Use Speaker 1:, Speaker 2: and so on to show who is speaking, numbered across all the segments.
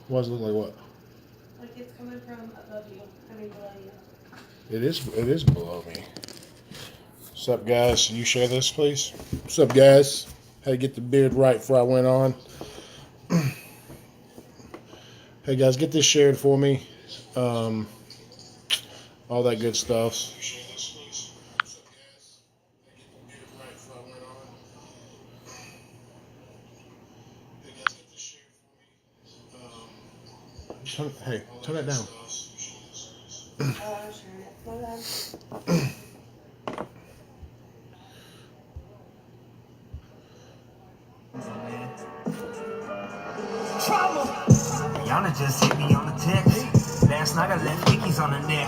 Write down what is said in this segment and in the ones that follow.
Speaker 1: What does it look like? What?
Speaker 2: Like it's coming from above you. I mean below you.
Speaker 1: It is. It is below me. What's up, guys? You share this, please. What's up, guys? Had to get the beard right before I went on. Hey, guys, get this shared for me. Um, all that good stuff. Hey, turn that down.
Speaker 2: Oh, I'm sharing it. My bad.
Speaker 3: Trauma. Y'all just hit me on the text. Last night I left Dickies on the neck.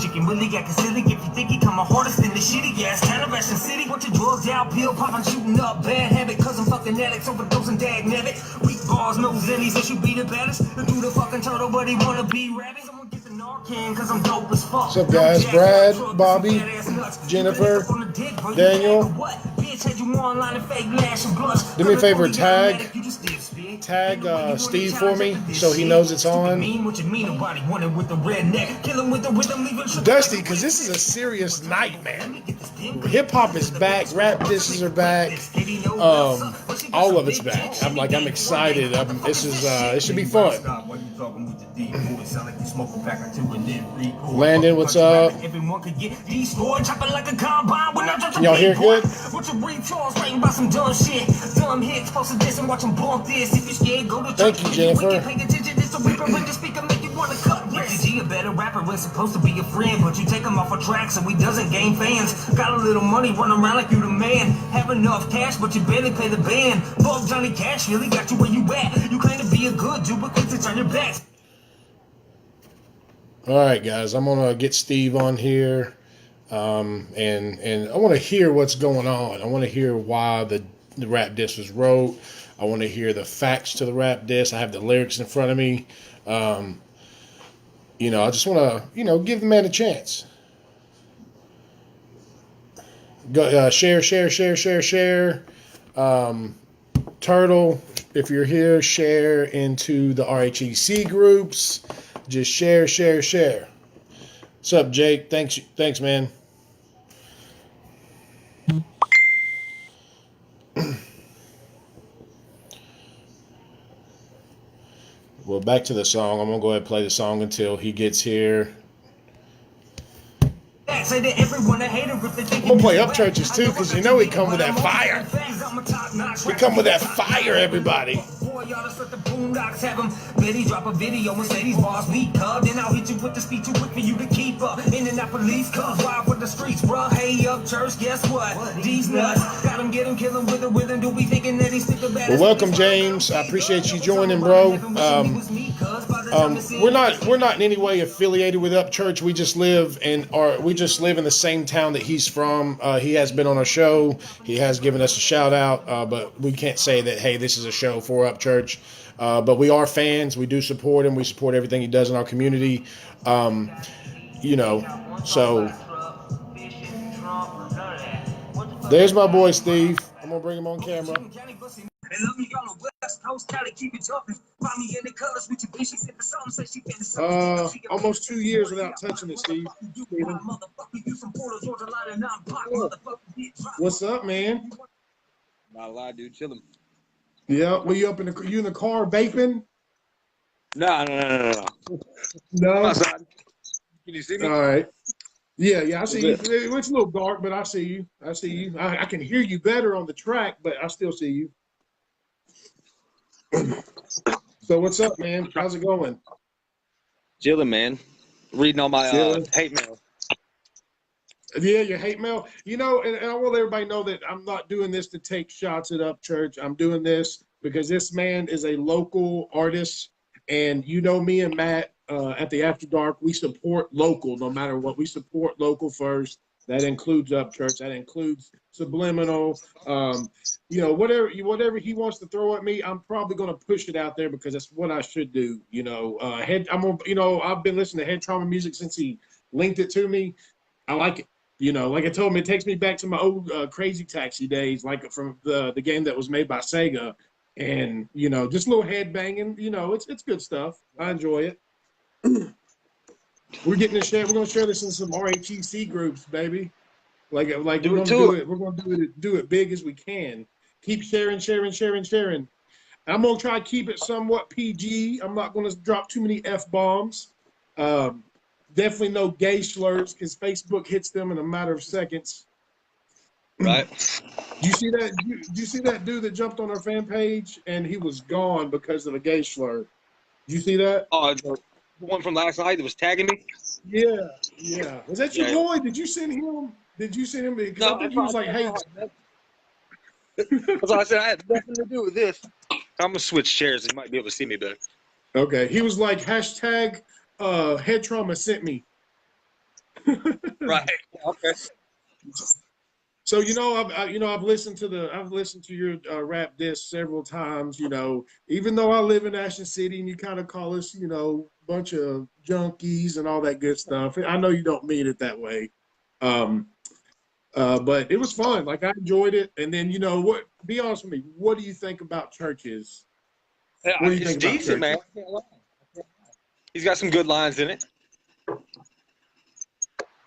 Speaker 3: Chicken really got silly if you think he come a hardest in the shitty gas. Cannabis City, what you drugged out, pill popping, shooting up, bad habit. Cause I'm fucking addicts, overdosing, dag nabbit. Weak bars, no zillies, that should be the baddest. Do the fucking turtle, but he wanna be rabbit. Someone get the Narcan, cause I'm dope as fuck.
Speaker 1: What's up, guys? Brad, Bobby, Jennifer, Daniel. Do me a favor, tag Steve for me so he knows it's on. Dusty, because this is a serious night, man. Hip hop is back, rap disses are back, all of it's back. I'm excited. It should be fun. Landon, what's up? Can y'all hear good? Thank you, Jennifer.
Speaker 3: A better rapper was supposed to be a friend, but you take him off a track so he doesn't gain fans. Got a little money, run around like you the man. Have enough cash, but you barely pay the band. Fuck Johnny Cash, really got you where you at. You claim to be a good dude, but quit to turn your back.
Speaker 1: All right, guys, I'm gonna get Steve on here, and I want to hear what's going on. I want to hear why the rap diss was wrote. I want to hear the facts to the rap diss. I have the lyrics in front of me. I just want to, give the man a chance. Go share. Turtle, if you're here, share into the RHEC groups. Just share. What's up, Jake? Thanks, man. Well, back to the song. I'm gonna go ahead and play the song until he gets here. I'm gonna play Upchurch's too, because he come with that fire. We come with that fire, everybody. Betty drop a video and say these bars beat cub. Then I'll hit you with the speed too quick for you to keep up. In and out police cars, ride with the streets, bruh. Hey, Upchurch, guess what? These nuts got him, get him, kill him with the rhythm. Do we thinking that he's the best? Well, welcome, James. I appreciate you joining, bro. We're not in any way affiliated with Upchurch. We just live in the same town that he's from. He has been on our show. He has given us a shout out, but we can't say that, hey, this is a show for Upchurch. But we are fans. We do support him. We support everything he does in our community. So there's my boy Steve. I'm gonna bring him on camera. Almost 2 years without touching it, Steve. What's up, man?
Speaker 4: Not a lot, dude. Chilling.
Speaker 1: Yeah, were you in the car vaping?
Speaker 4: No.
Speaker 1: No.
Speaker 4: Outside. Can you see me?
Speaker 1: All right. Yeah, I see you. It's a little dark, but I see you. I can hear you better on the track, but I still see you. So what's up, man? How's it going?
Speaker 4: Chilling, man. Reading all my hate mail.
Speaker 1: Yeah, your hate mail. And I want everybody to know that I'm not doing this to take shots at Upchurch. I'm doing this because this man is a local artist, and me and Matt at the After Dark, we support local no matter what. We support local first. That includes Upchurch. That includes Subliminal. Whatever he wants to throw at me, I'm probably going to push it out there because that's what I should do. I've been listening to Head Trauma music since he linked it to me. I like it. Like I told him, it takes me back to my old Crazy Taxi days, like from the game that was made by Sega. and you know, just a little head banging. You know, it's good stuff. I enjoy it. We're getting to share. We're gonna share this in some RHEC groups, baby. Like we're gonna do it. We're gonna do it big as we can. Keep sharing, sharing, sharing, sharing. I'm gonna try to keep it somewhat PG. I'm not gonna drop too many F-bombs. Definitely no gay slurs because Facebook hits them in a matter of seconds.
Speaker 4: Right.
Speaker 1: Do you see that? Do you see that dude that jumped on our fan page and he was gone because of a gay slur? Did you see that?
Speaker 4: Oh, the one from last night that was tagging me.
Speaker 1: Yeah, yeah. Was that your boy? Did you send him? Did you send him? Because
Speaker 4: No,
Speaker 1: I think he was like, "Hey."
Speaker 4: That's why I said I had nothing to do with this. I'm gonna switch chairs. You might be able to see me better.
Speaker 1: Okay. He was like hashtag head trauma sent me.
Speaker 4: Right. Okay.
Speaker 1: So I've listened to your rap disc several times. You know, even though I live in Ashton City and you kind of call us, you know, bunch of junkies and all that good stuff. I know you don't mean it that way, but it was fun. Like I enjoyed it. And then what? Be honest with me. What do you think about churches?
Speaker 4: Yeah,
Speaker 1: What do you
Speaker 4: it's
Speaker 1: think about
Speaker 4: decent, man. He's got some good lines in it.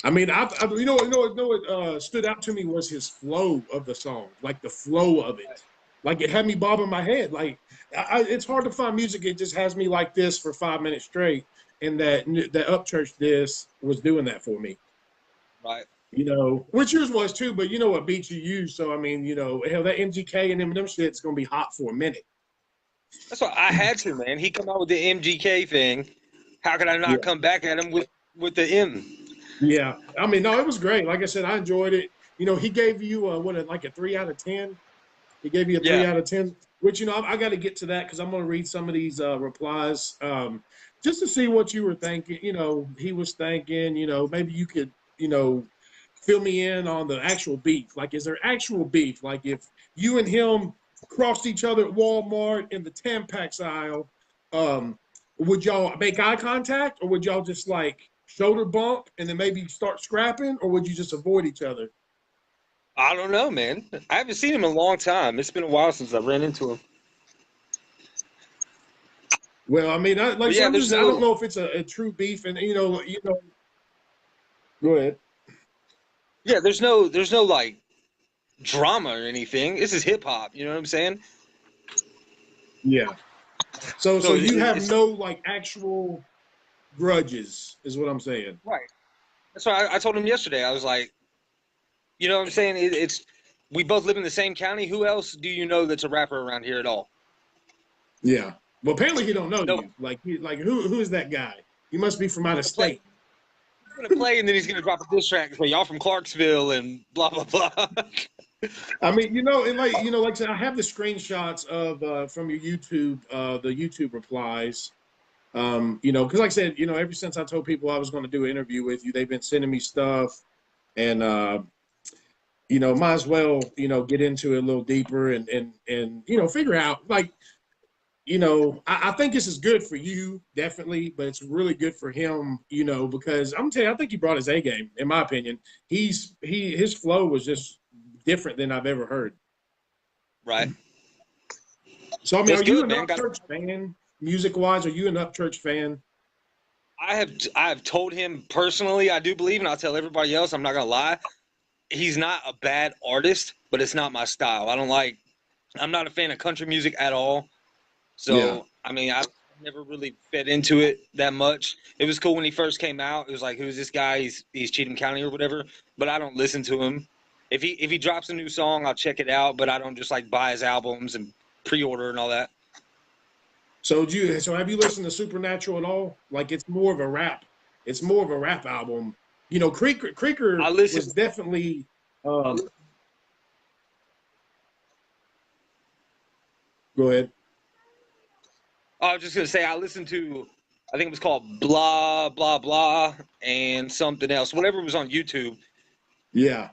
Speaker 1: I mean, what stood out to me was his flow of the song, like the flow of it. Like it had me bobbing my head. Like it's hard to find music. It just has me like this for 5 minutes straight. And that Upchurch disc was doing that for me.
Speaker 4: Right.
Speaker 1: You know, which yours was too, but you know what beats you use. So I mean, hell, that MGK and them shit's gonna be hot for a minute.
Speaker 4: That's what I had to, man. He come out with the MGK thing. How could I not come back at him with the M?
Speaker 1: Yeah, I mean, no, it was great. Like I said, I enjoyed it. You know, he gave you a 3 out of 10. He gave you a 3 out of 10. Which I got to get to that because I'm going to read some of these replies just to see what you were thinking. You know, he was thinking. You know, maybe you could fill me in on the actual beef. Like, is there actual beef? Like, if you and him crossed each other at Walmart in the Tampax aisle, would y'all make eye contact or would y'all just like shoulder bump and then maybe start scrapping, or would you just avoid each other?
Speaker 4: I don't know, man. I haven't seen him in a long time. It's been a while since I ran into him.
Speaker 1: Well, I mean, I don't know if it's a true beef, and Go ahead.
Speaker 4: Yeah, there's no like drama or anything. This is hip hop. You know what I'm saying?
Speaker 1: Yeah. So you have no like actual grudges, is what I'm saying.
Speaker 4: Right. That's why I told him yesterday. I was like, you know what I'm saying? It's we both live in the same county. Who else do you know that's a rapper around here at all?
Speaker 1: Yeah. Well, apparently he don't know you. Like who is that guy? He must be from out of state.
Speaker 4: He's gonna play and then he's gonna drop a diss track. Say, y'all from Clarksville and blah blah blah.
Speaker 1: I mean, like I said, I have the screenshots of from your YouTube, the YouTube replies. Because like I said, ever since I told people I was going to do an interview with you, they've been sending me stuff, and might as well get into it a little deeper and figure out like I think this is good for you definitely, but it's really good for him because I'm telling you, I think he brought his A game in my opinion. His flow was just different than I've ever heard. Right. So I mean, are you an Upchurch fan? Music wise, are you an Upchurch fan?
Speaker 4: I have told him personally, I do believe, and I'll tell everybody else, I'm not gonna lie, he's not a bad artist, but it's not my style. I'm not a fan of country music at all. So yeah. I mean, I've never really fed into it that much. It was cool when he first came out. It was like, who's this guy? He's Cheatham County or whatever. But I don't listen to him. If he drops a new song, I'll check it out, but I don't just like buy his albums and pre-order and all that.
Speaker 1: So have you listened to Supernatural at all? Like it's more of a rap. It's more of a rap album. Creeker was definitely go ahead.
Speaker 4: I was just gonna say I listened to, I think it was called Blah Blah Blah and something else, whatever was on YouTube.
Speaker 1: Yeah,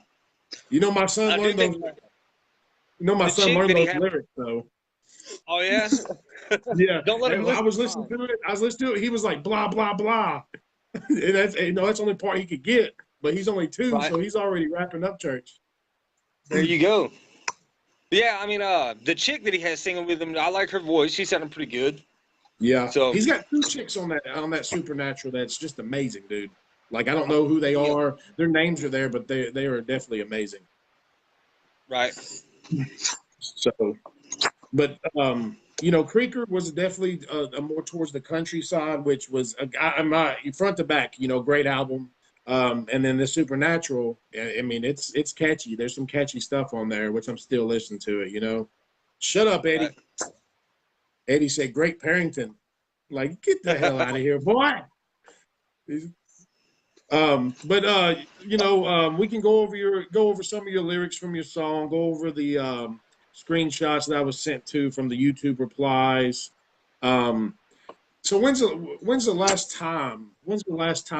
Speaker 1: my son learned those. My son learned those lyrics though.
Speaker 4: Oh yeah.
Speaker 1: Yeah.
Speaker 4: Don't let him.
Speaker 1: I was listening to it. He was like blah blah blah, and that's the only part he could get. But he's only 2, right. So he's already rapping Upchurch.
Speaker 4: There you go. Yeah, I mean, the chick that he has singing with him, I like her voice. She sounded pretty good.
Speaker 1: Yeah.
Speaker 4: So
Speaker 1: He's got 2 chicks on that Supernatural that's just amazing, dude. Like I don't know who they
Speaker 4: yeah,
Speaker 1: are. Their names are there, but they are definitely amazing.
Speaker 4: right.
Speaker 1: So, but Creeker was definitely a more towards the countryside, which was front to back, great album. And then the Supernatural, I mean, it's catchy. There's some catchy stuff on there, which I'm still listening to it. Shut up, Eddie.
Speaker 4: Right.
Speaker 1: Eddie said, "Great Parrington." Like, get the hell out of here, boy. We can go over some of your lyrics from your song, go over the screenshots that I was sent to from the YouTube replies. So when's the last time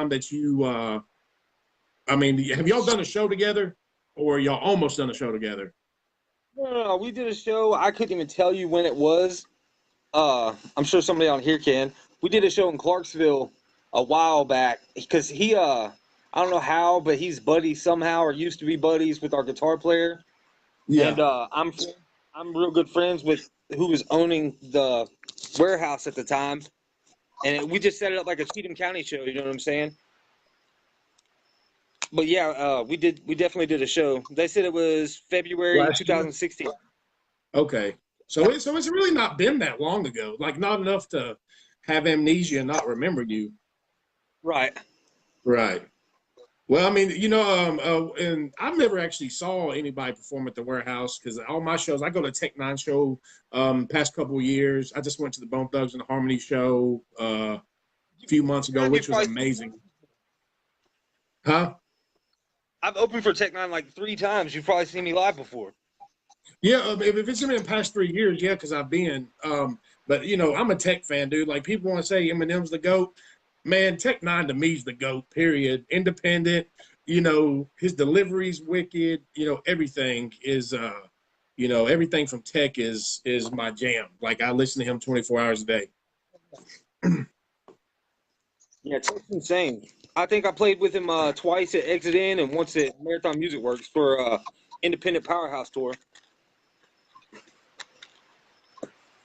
Speaker 1: that you have y'all done a show together, or y'all almost done a show together?
Speaker 4: No, we did a show. I couldn't even tell you when it was. I'm sure somebody on here can. We did a show in Clarksville a while back because he I don't know how, but he's buddies somehow, or used to be buddies with our guitar player.
Speaker 1: Yeah.
Speaker 4: And I'm real good friends with who was owning the warehouse at the time. And we just set it up like a Cheatham County show, you know what I'm saying? But yeah, we definitely did a show. They said it was February
Speaker 1: Last year?
Speaker 4: 2016.
Speaker 1: Okay. So it's really not been that long ago. Like not enough to have amnesia and not remember you.
Speaker 4: Right.
Speaker 1: Right. Well, I mean, and I've never actually saw anybody perform at the warehouse because all my shows, I go to Tech Nine show past couple of years. I just went to the Bone Thugs and Harmony show a few months ago, which was amazing. Huh?
Speaker 4: I've opened for Tech Nine like 3 times. You've probably seen me live before.
Speaker 1: Yeah, if it's been in the past 3 years, yeah, because I've been. But I'm a Tech fan, dude. Like people want to say Eminem's the GOAT. Man, Tech Nine to me is the GOAT, period. Independent, his delivery's wicked, everything is everything from Tech is my jam. Like I listen to him 24 hours a day.
Speaker 4: Yeah, Tech's insane. I think I played with him twice at Exit In and once at Marathon Music Works for Independent Powerhouse Tour.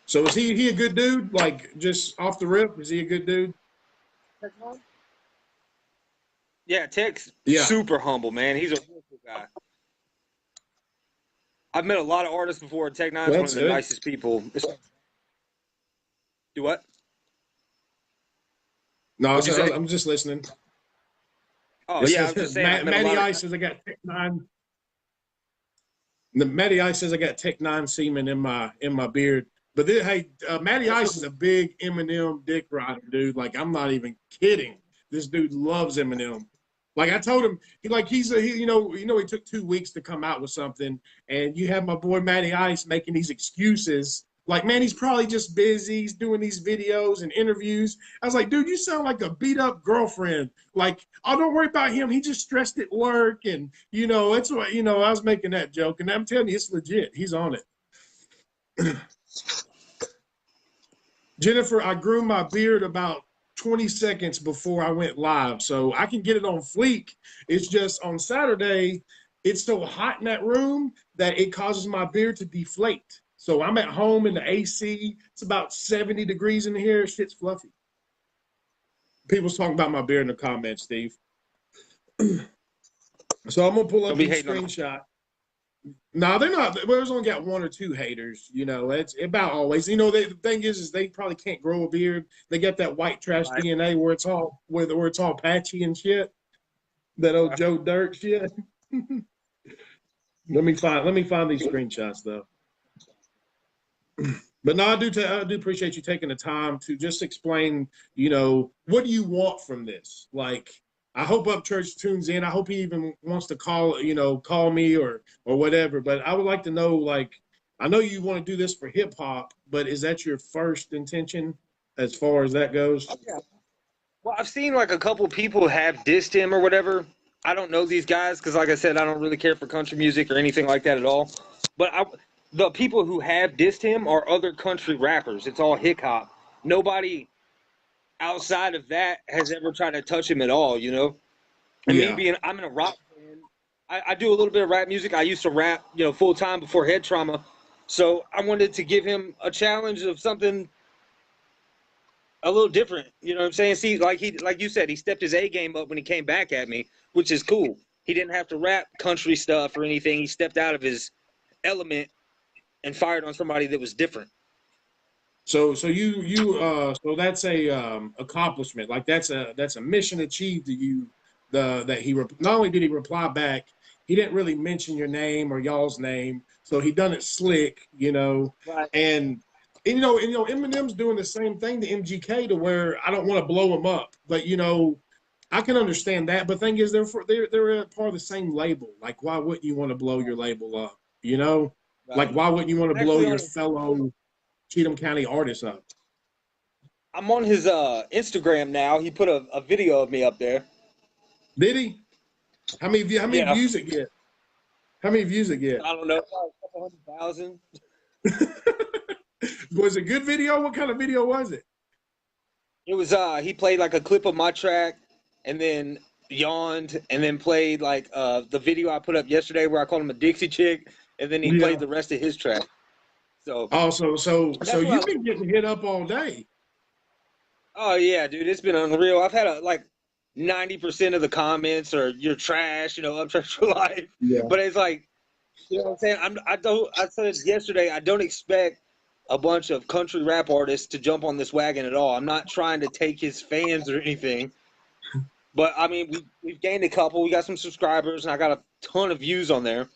Speaker 1: So is he a good dude? Like just off the rip, is he a good dude?
Speaker 4: Yeah, Tech's
Speaker 1: Yeah.
Speaker 4: super humble, man. He's a real cool guy. I've met a lot of artists before. Tech Nine's one of the nicest people. Do what?
Speaker 1: No,
Speaker 4: What'd you say?
Speaker 1: I'm just listening.
Speaker 4: Oh, yeah, I was just saying. I've met a
Speaker 1: Matty
Speaker 4: lot of-
Speaker 1: Ice says I got Tech Nine. Matty Ice says I got Tech Nine semen in my beard. But Matty Ice is a big Eminem dick rider, dude. Like I'm not even kidding. This dude loves Eminem. Like I told him, he took 2 weeks to come out with something, and you have my boy Matty Ice making these excuses. Like, man, he's probably just busy. He's doing these videos and interviews. I was like, dude, you sound like a beat up girlfriend. Like, oh, don't worry about him. He just stressed at work, and that's what I was making that joke, and I'm telling you, it's legit. He's on it. Jennifer, I grew my beard about 20 seconds before I went live, so I can get it on fleek. It's just on Saturday, it's so hot in that room that it causes my beard to deflate. So I'm at home in the AC. It's about 70 degrees in here. Shit's fluffy. People's talking about my beard in the comments, Steve. So I'm going to pull up a screenshot. No, they're not. There's only got 1 or 2 haters. It's about always. The thing is they probably can't grow a beard. They got that white trash DNA where it's all patchy and shit. That old Joe Dirt shit. Let me find these screenshots though. But no, I do appreciate you taking the time to just explain. What do you want from this? Like, I hope Upchurch tunes in. I hope he even wants to call me or whatever. But I would like to know, like, I know you want to do this for hip hop, but is that your first intention as far as that goes?
Speaker 4: Yeah. Well, I've seen like a couple people have dissed him or whatever. I don't know these guys because, like I said, I don't really care for country music or anything like that at all. But the people who have dissed him are other country rappers. It's all hip hop. Nobody outside of that has ever tried to touch him at all, And I'm in a rock band. I do a little bit of rap music. I used to rap, full time before head trauma. So I wanted to give him a challenge of something a little different. You know what I'm saying? See, like you said, he stepped his A game up when he came back at me, which is cool. He didn't have to rap country stuff or anything. He stepped out of his element and fired on somebody that was different.
Speaker 1: So so that's a accomplishment. Like that's a mission achieved to you. That he not only did he reply back, he didn't really mention your name or y'all's name. So he done it slick, you know.
Speaker 4: Right.
Speaker 1: And Eminem's doing the same thing to MGK to where I don't want to blow him up, but I can understand that. But thing is, they're part of the same label. Like, why wouldn't you want to blow your label up? You know,
Speaker 4: Right.
Speaker 1: like why wouldn't you want to blow
Speaker 4: Actually,
Speaker 1: your fellow Cheatham County artists up?
Speaker 4: I'm on his Instagram now. He put a video of me up there.
Speaker 1: Did he? How many
Speaker 4: Yeah.
Speaker 1: views it get? How many views it get?
Speaker 4: I don't know, probably a couple 100,000.
Speaker 1: Was it a good video? What kind of video was it?
Speaker 4: It was he played like a clip of my track and then yawned and then played like the video I put up yesterday where I called him a Dixie chick and then he played the rest of his track. So
Speaker 1: so you've been getting hit up all day.
Speaker 4: Oh yeah, dude, it's been unreal. I've had like 90% of the comments are "you're trash," Upchurch for life.
Speaker 1: Yeah.
Speaker 4: But it's like, you know what I'm saying? I said yesterday, I don't expect a bunch of country rap artists to jump on this wagon at all. I'm not trying to take his fans or anything. But I mean, we've gained a couple. We got some subscribers, and I got a ton of views on there.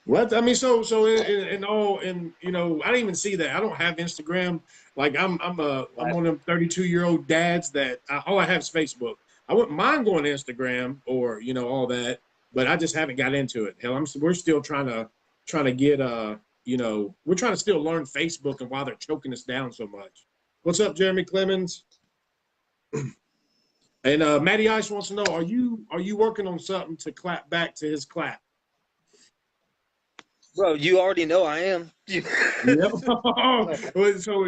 Speaker 1: What I mean, so in all, and I didn't even see that. I don't have Instagram. Like I'm one of them 32-year-old dads that all I have is Facebook. I wouldn't mind going to Instagram or all that, but I just haven't got into it. Hell, we're still trying to get we're trying to still learn Facebook and why they're choking us down so much. What's up, Jeremy Clemens? And Matty Ice wants to know: Are you working on something to clap back to his clap?
Speaker 4: Bro, you already know I am.
Speaker 1: Yep. So,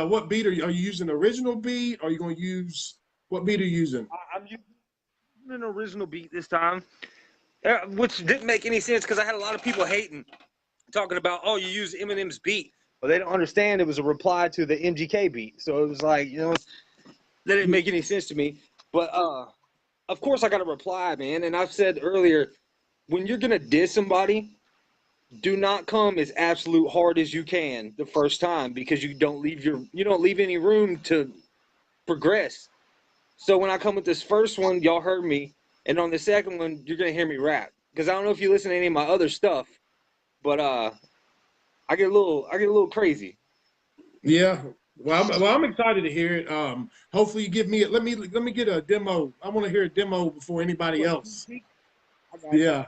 Speaker 1: what beat are you using? Original beat? Or are you going to use what beat are you using?
Speaker 4: I'm using an original beat this time, which didn't make any sense because I had a lot of people hating, talking about, oh, you use Eminem's beat. Well, they don't understand it was a reply to the MGK beat. So it was like, that didn't make any sense to me. But of course I got a reply, man. And I've said earlier, when you're gonna diss somebody, do not come as absolute hard as you can the first time because you don't leave any room to progress. So when I come with this first one, y'all heard me, and on the second one, you're gonna hear me rap. Because I don't know if you listen to any of my other stuff, but I get a little crazy.
Speaker 1: Yeah. Well, I'm excited to hear it. Hopefully you give me let me get a demo. I want to hear a demo before anybody else. Yeah.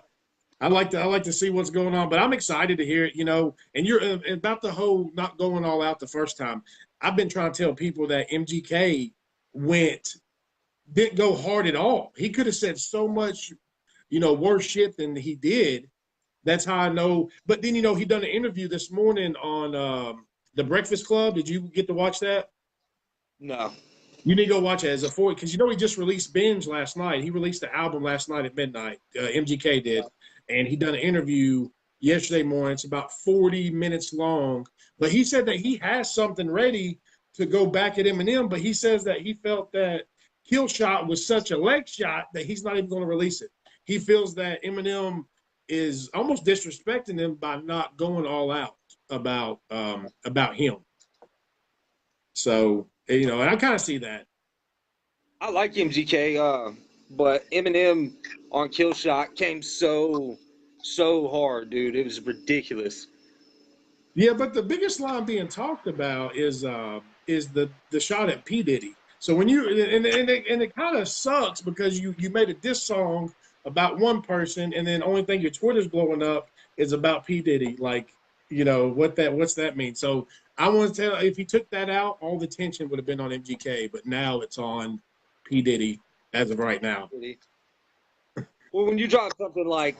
Speaker 1: I like to see what's going on, but I'm excited to hear it, and you're about the whole not going all out the first time. I've been trying to tell people that MGK didn't go hard at all. He could have said so much, worse shit than he did. That's how I know. But then, he done an interview this morning on The Breakfast Club. Did you get to watch that?
Speaker 4: No.
Speaker 1: You need to go watch it as a because he just released Binge last night. He released the album last night at midnight. MGK did. And he done an interview yesterday morning. It's about 40 minutes long. But he said that he has something ready to go back at Eminem, but he says that he felt that Kill Shot was such a leg shot that he's not even going to release it. He feels that Eminem is almost disrespecting him by not going all out about him. So, and I kind of see that.
Speaker 4: I like MGK, but Eminem on Kill Shot came so hard, dude. It was ridiculous.
Speaker 1: Yeah, but the biggest line being talked about is the shot at P. Diddy. So when it kind of sucks because you made a diss song about one person and then the only thing your Twitter's blowing up is about P. Diddy. Like, what's that mean? So I want to tell, if he took that out, all the tension would have been on MGK, but now it's on P. Diddy as of right now.
Speaker 4: Well, when you drop something like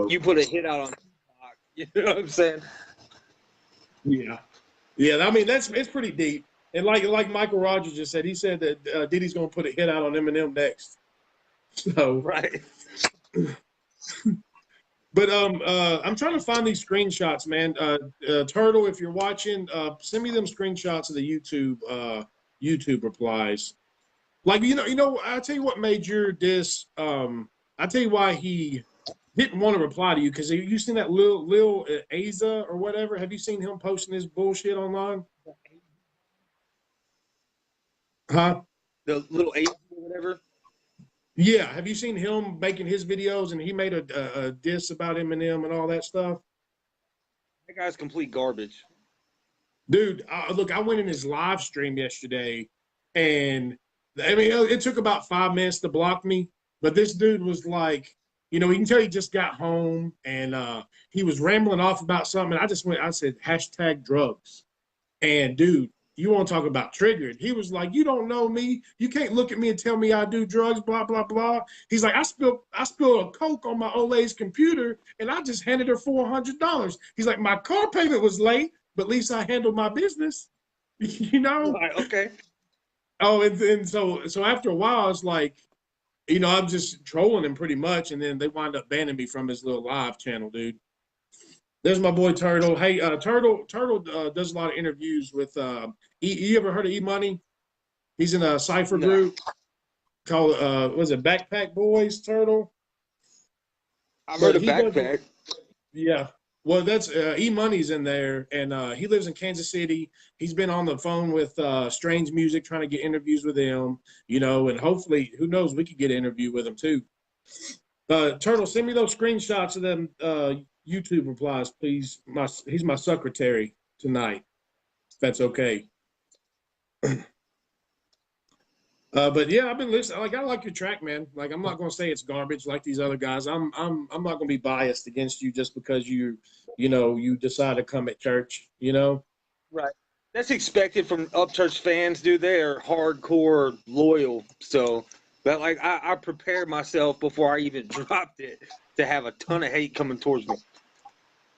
Speaker 4: you put a hit out on TikTok, you know what I'm saying?
Speaker 1: Yeah. I mean, it's pretty deep. And like Michael Rogers just said, he said that Diddy's going to put a hit out on Eminem next. So
Speaker 4: right.
Speaker 1: But I'm trying to find these screenshots, man. Turtle, if you're watching, send me them screenshots of the YouTube replies. Like I tell you what made your diss. I tell you why he didn't want to reply to you, because you seen that Lil Aza or whatever. Have you seen him posting his bullshit online? Huh?
Speaker 4: The little eight or whatever.
Speaker 1: Yeah. Have you seen him making his videos, and he made a diss about Eminem and all that stuff?
Speaker 4: That guy's complete garbage.
Speaker 1: Dude, look, I went in his live stream yesterday, and I mean, it took about 5 minutes to block me, but this dude was like, you can tell he just got home, and he was rambling off about something. And I said, #drugs. And dude, you want to talk about triggered? He was like, you don't know me. You can't look at me and tell me I do drugs, blah, blah, blah. He's like, I spilled a Coke on my old lady's computer, and I just handed her $400. He's like, my car payment was late, but at least I handled my business.
Speaker 4: Right, okay.
Speaker 1: Oh, and so after a while, it's like, I'm just trolling him pretty much, and then they wind up banning me from his little live channel, dude. There's my boy Turtle. Hey, Turtle does a lot of interviews with. You ever heard of E-Money? He's in a cipher group called was it Backpack Boys? Turtle.
Speaker 4: I've heard of Backpack.
Speaker 1: Yeah. Well, that's E-Money's in there, and he lives in Kansas City. He's been on the phone with Strange Music trying to get interviews with him, and hopefully, who knows, we could get an interview with him too. Turtle, send me those screenshots of them YouTube replies, please. He's my secretary tonight, if that's okay. But yeah, I've been listening. Like, I like your track, man. Like, I'm not gonna say it's garbage like these other guys. I'm not gonna be biased against you just because you decide to come at church.
Speaker 4: Right. That's expected from Upchurch fans, dude. They are hardcore loyal. So, but like, I prepared myself before I even dropped it to have a ton of hate coming towards me.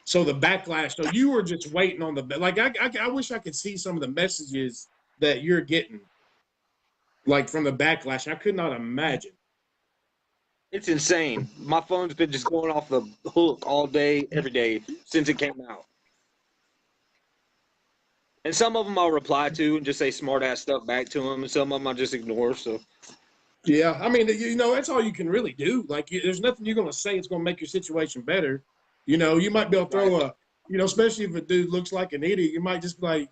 Speaker 1: So the backlash. So you were just waiting on I wish I could see some of the messages that you're getting. Like from the backlash, I could not imagine.
Speaker 4: It's insane. My phone's been just going off the hook all day, every day since it came out. And some of them I'll reply to and just say smart ass stuff back to them, and some of them I'll just ignore. So,
Speaker 1: yeah, I mean, that's all you can really do. Like, there's nothing you're gonna say it's gonna make your situation better. You might be able to throw especially if a dude looks like an idiot, you might just be like,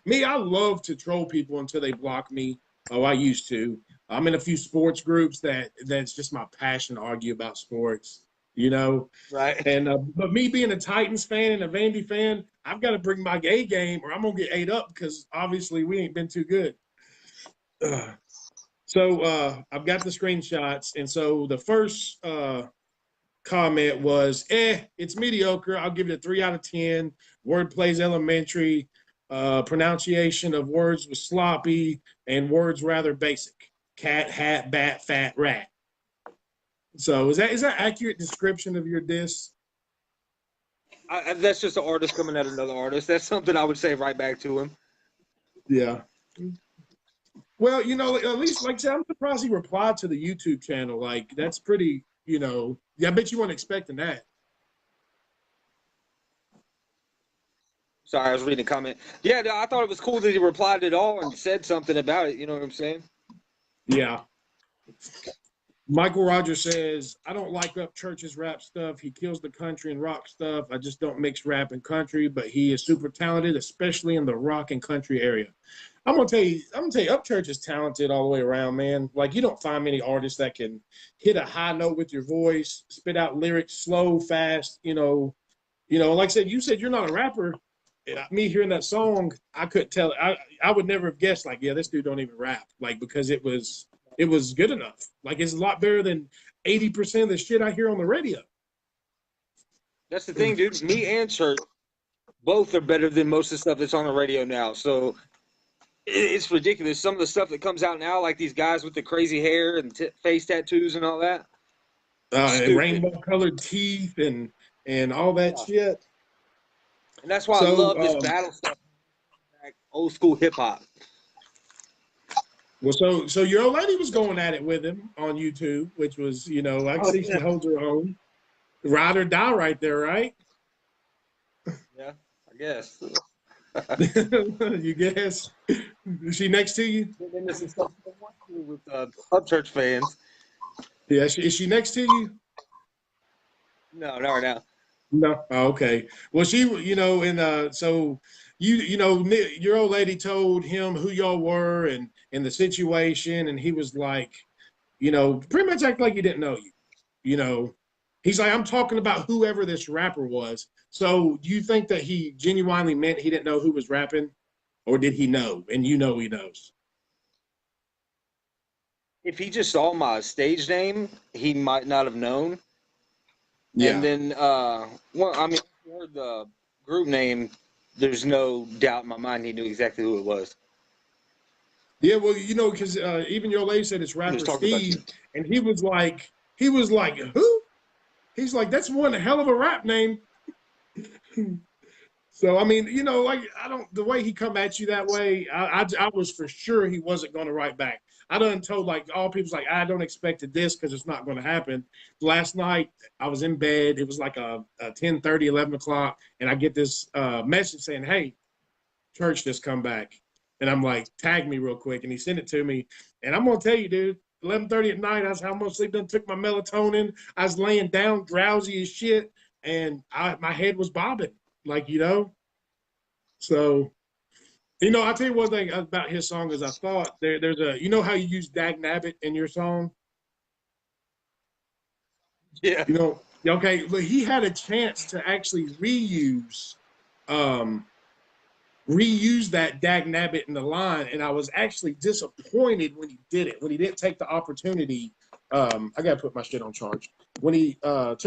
Speaker 1: me. I love to troll people until they block me. Oh, I used to. I'm in a few sports groups that's just my passion to argue about sports,
Speaker 4: Right.
Speaker 1: And but me being a Titans fan and a Vandy fan, I've got to bring my A game or I'm gonna get ate up because obviously we ain't been too good. So I've got the screenshots, and so the first comment was, it's mediocre. I'll give it a 3 out of 10. Wordplay's elementary. Pronunciation of words was sloppy and words rather basic. Cat, hat, bat, fat, rat. So is that accurate description of your diss?
Speaker 4: That's just an artist coming at another artist. That's something I would say right back to him.
Speaker 1: Yeah. Well, at least, like I said, I'm surprised he replied to the YouTube channel. Like, that's pretty, I bet you weren't expecting that.
Speaker 4: Sorry, I was reading a comment. Yeah, I thought it was cool that he replied at all and said something about it. You know what I'm saying?
Speaker 1: Yeah. Michael Rogers says, I don't like Upchurch's rap stuff. He kills the country and rock stuff. I just don't mix rap and country, but he is super talented, especially in the rock and country area. I'm gonna tell you, Upchurch is talented all the way around, man. Like, you don't find many artists that can hit a high note with your voice, spit out lyrics slow, fast, like I said, you said you're not a rapper. Me hearing that song, I couldn't tell. I would never have guessed, like, yeah, this dude don't even rap, like, because it was good enough. Like, it's a lot better than 80% of the shit I hear on the radio.
Speaker 4: That's the thing, dude. Me and Church both are better than most of the stuff that's on the radio now. So it's ridiculous. Some of the stuff that comes out now, like these guys with the crazy hair and face tattoos and all that.
Speaker 1: And rainbow-colored teeth and all that shit.
Speaker 4: And that's why I love this battle stuff, like old school hip hop.
Speaker 1: Well, so your old lady was going at it with him on YouTube, which was, I see she holds her own. Ride or die right there, right?
Speaker 4: Yeah, I guess.
Speaker 1: You guess. Is she next to you?
Speaker 4: Then this is something cool with Upchurch fans.
Speaker 1: Yeah, is she next to you?
Speaker 4: No, not right now.
Speaker 1: No. Oh, okay. Well, she, and so your old lady told him who y'all were and the situation, and he was like, pretty much act like he didn't know you. He's like, I'm talking about whoever this rapper was. So do you think that he genuinely meant he didn't know who was rapping, or did he know? And he knows.
Speaker 4: If he just saw my stage name, he might not have known.
Speaker 1: Yeah.
Speaker 4: And then, if you heard the group name, there's no doubt in my mind he knew exactly who it was.
Speaker 1: Yeah, well, because even your lady said it's rapper Steve, and he was like, who? He's like, that's one hell of a rap name. So I mean, the way he come at you that way, I was for sure he wasn't going to write back. I done told like all people's like I don't expect this because it's not going to happen. Last night I was in bed. It was like a 10:30, 11 o'clock, and I get this message saying, "Hey, church just come back," and I'm like, "Tag me real quick," and he sent it to me, and I'm gonna tell you, dude. 11:30 at night, I was how much sleep. Done took my melatonin. I was laying down, drowsy as shit, and my head was bobbing. Like, so, I'll tell you one thing about his song is I thought there's how you use Dag Nabbit in your song?
Speaker 4: Yeah.
Speaker 1: Okay, but he had a chance to actually reuse that Dag Nabbit in the line, and I was actually disappointed when he did it, when he didn't take the opportunity. I got to put my shit on charge. When he didn't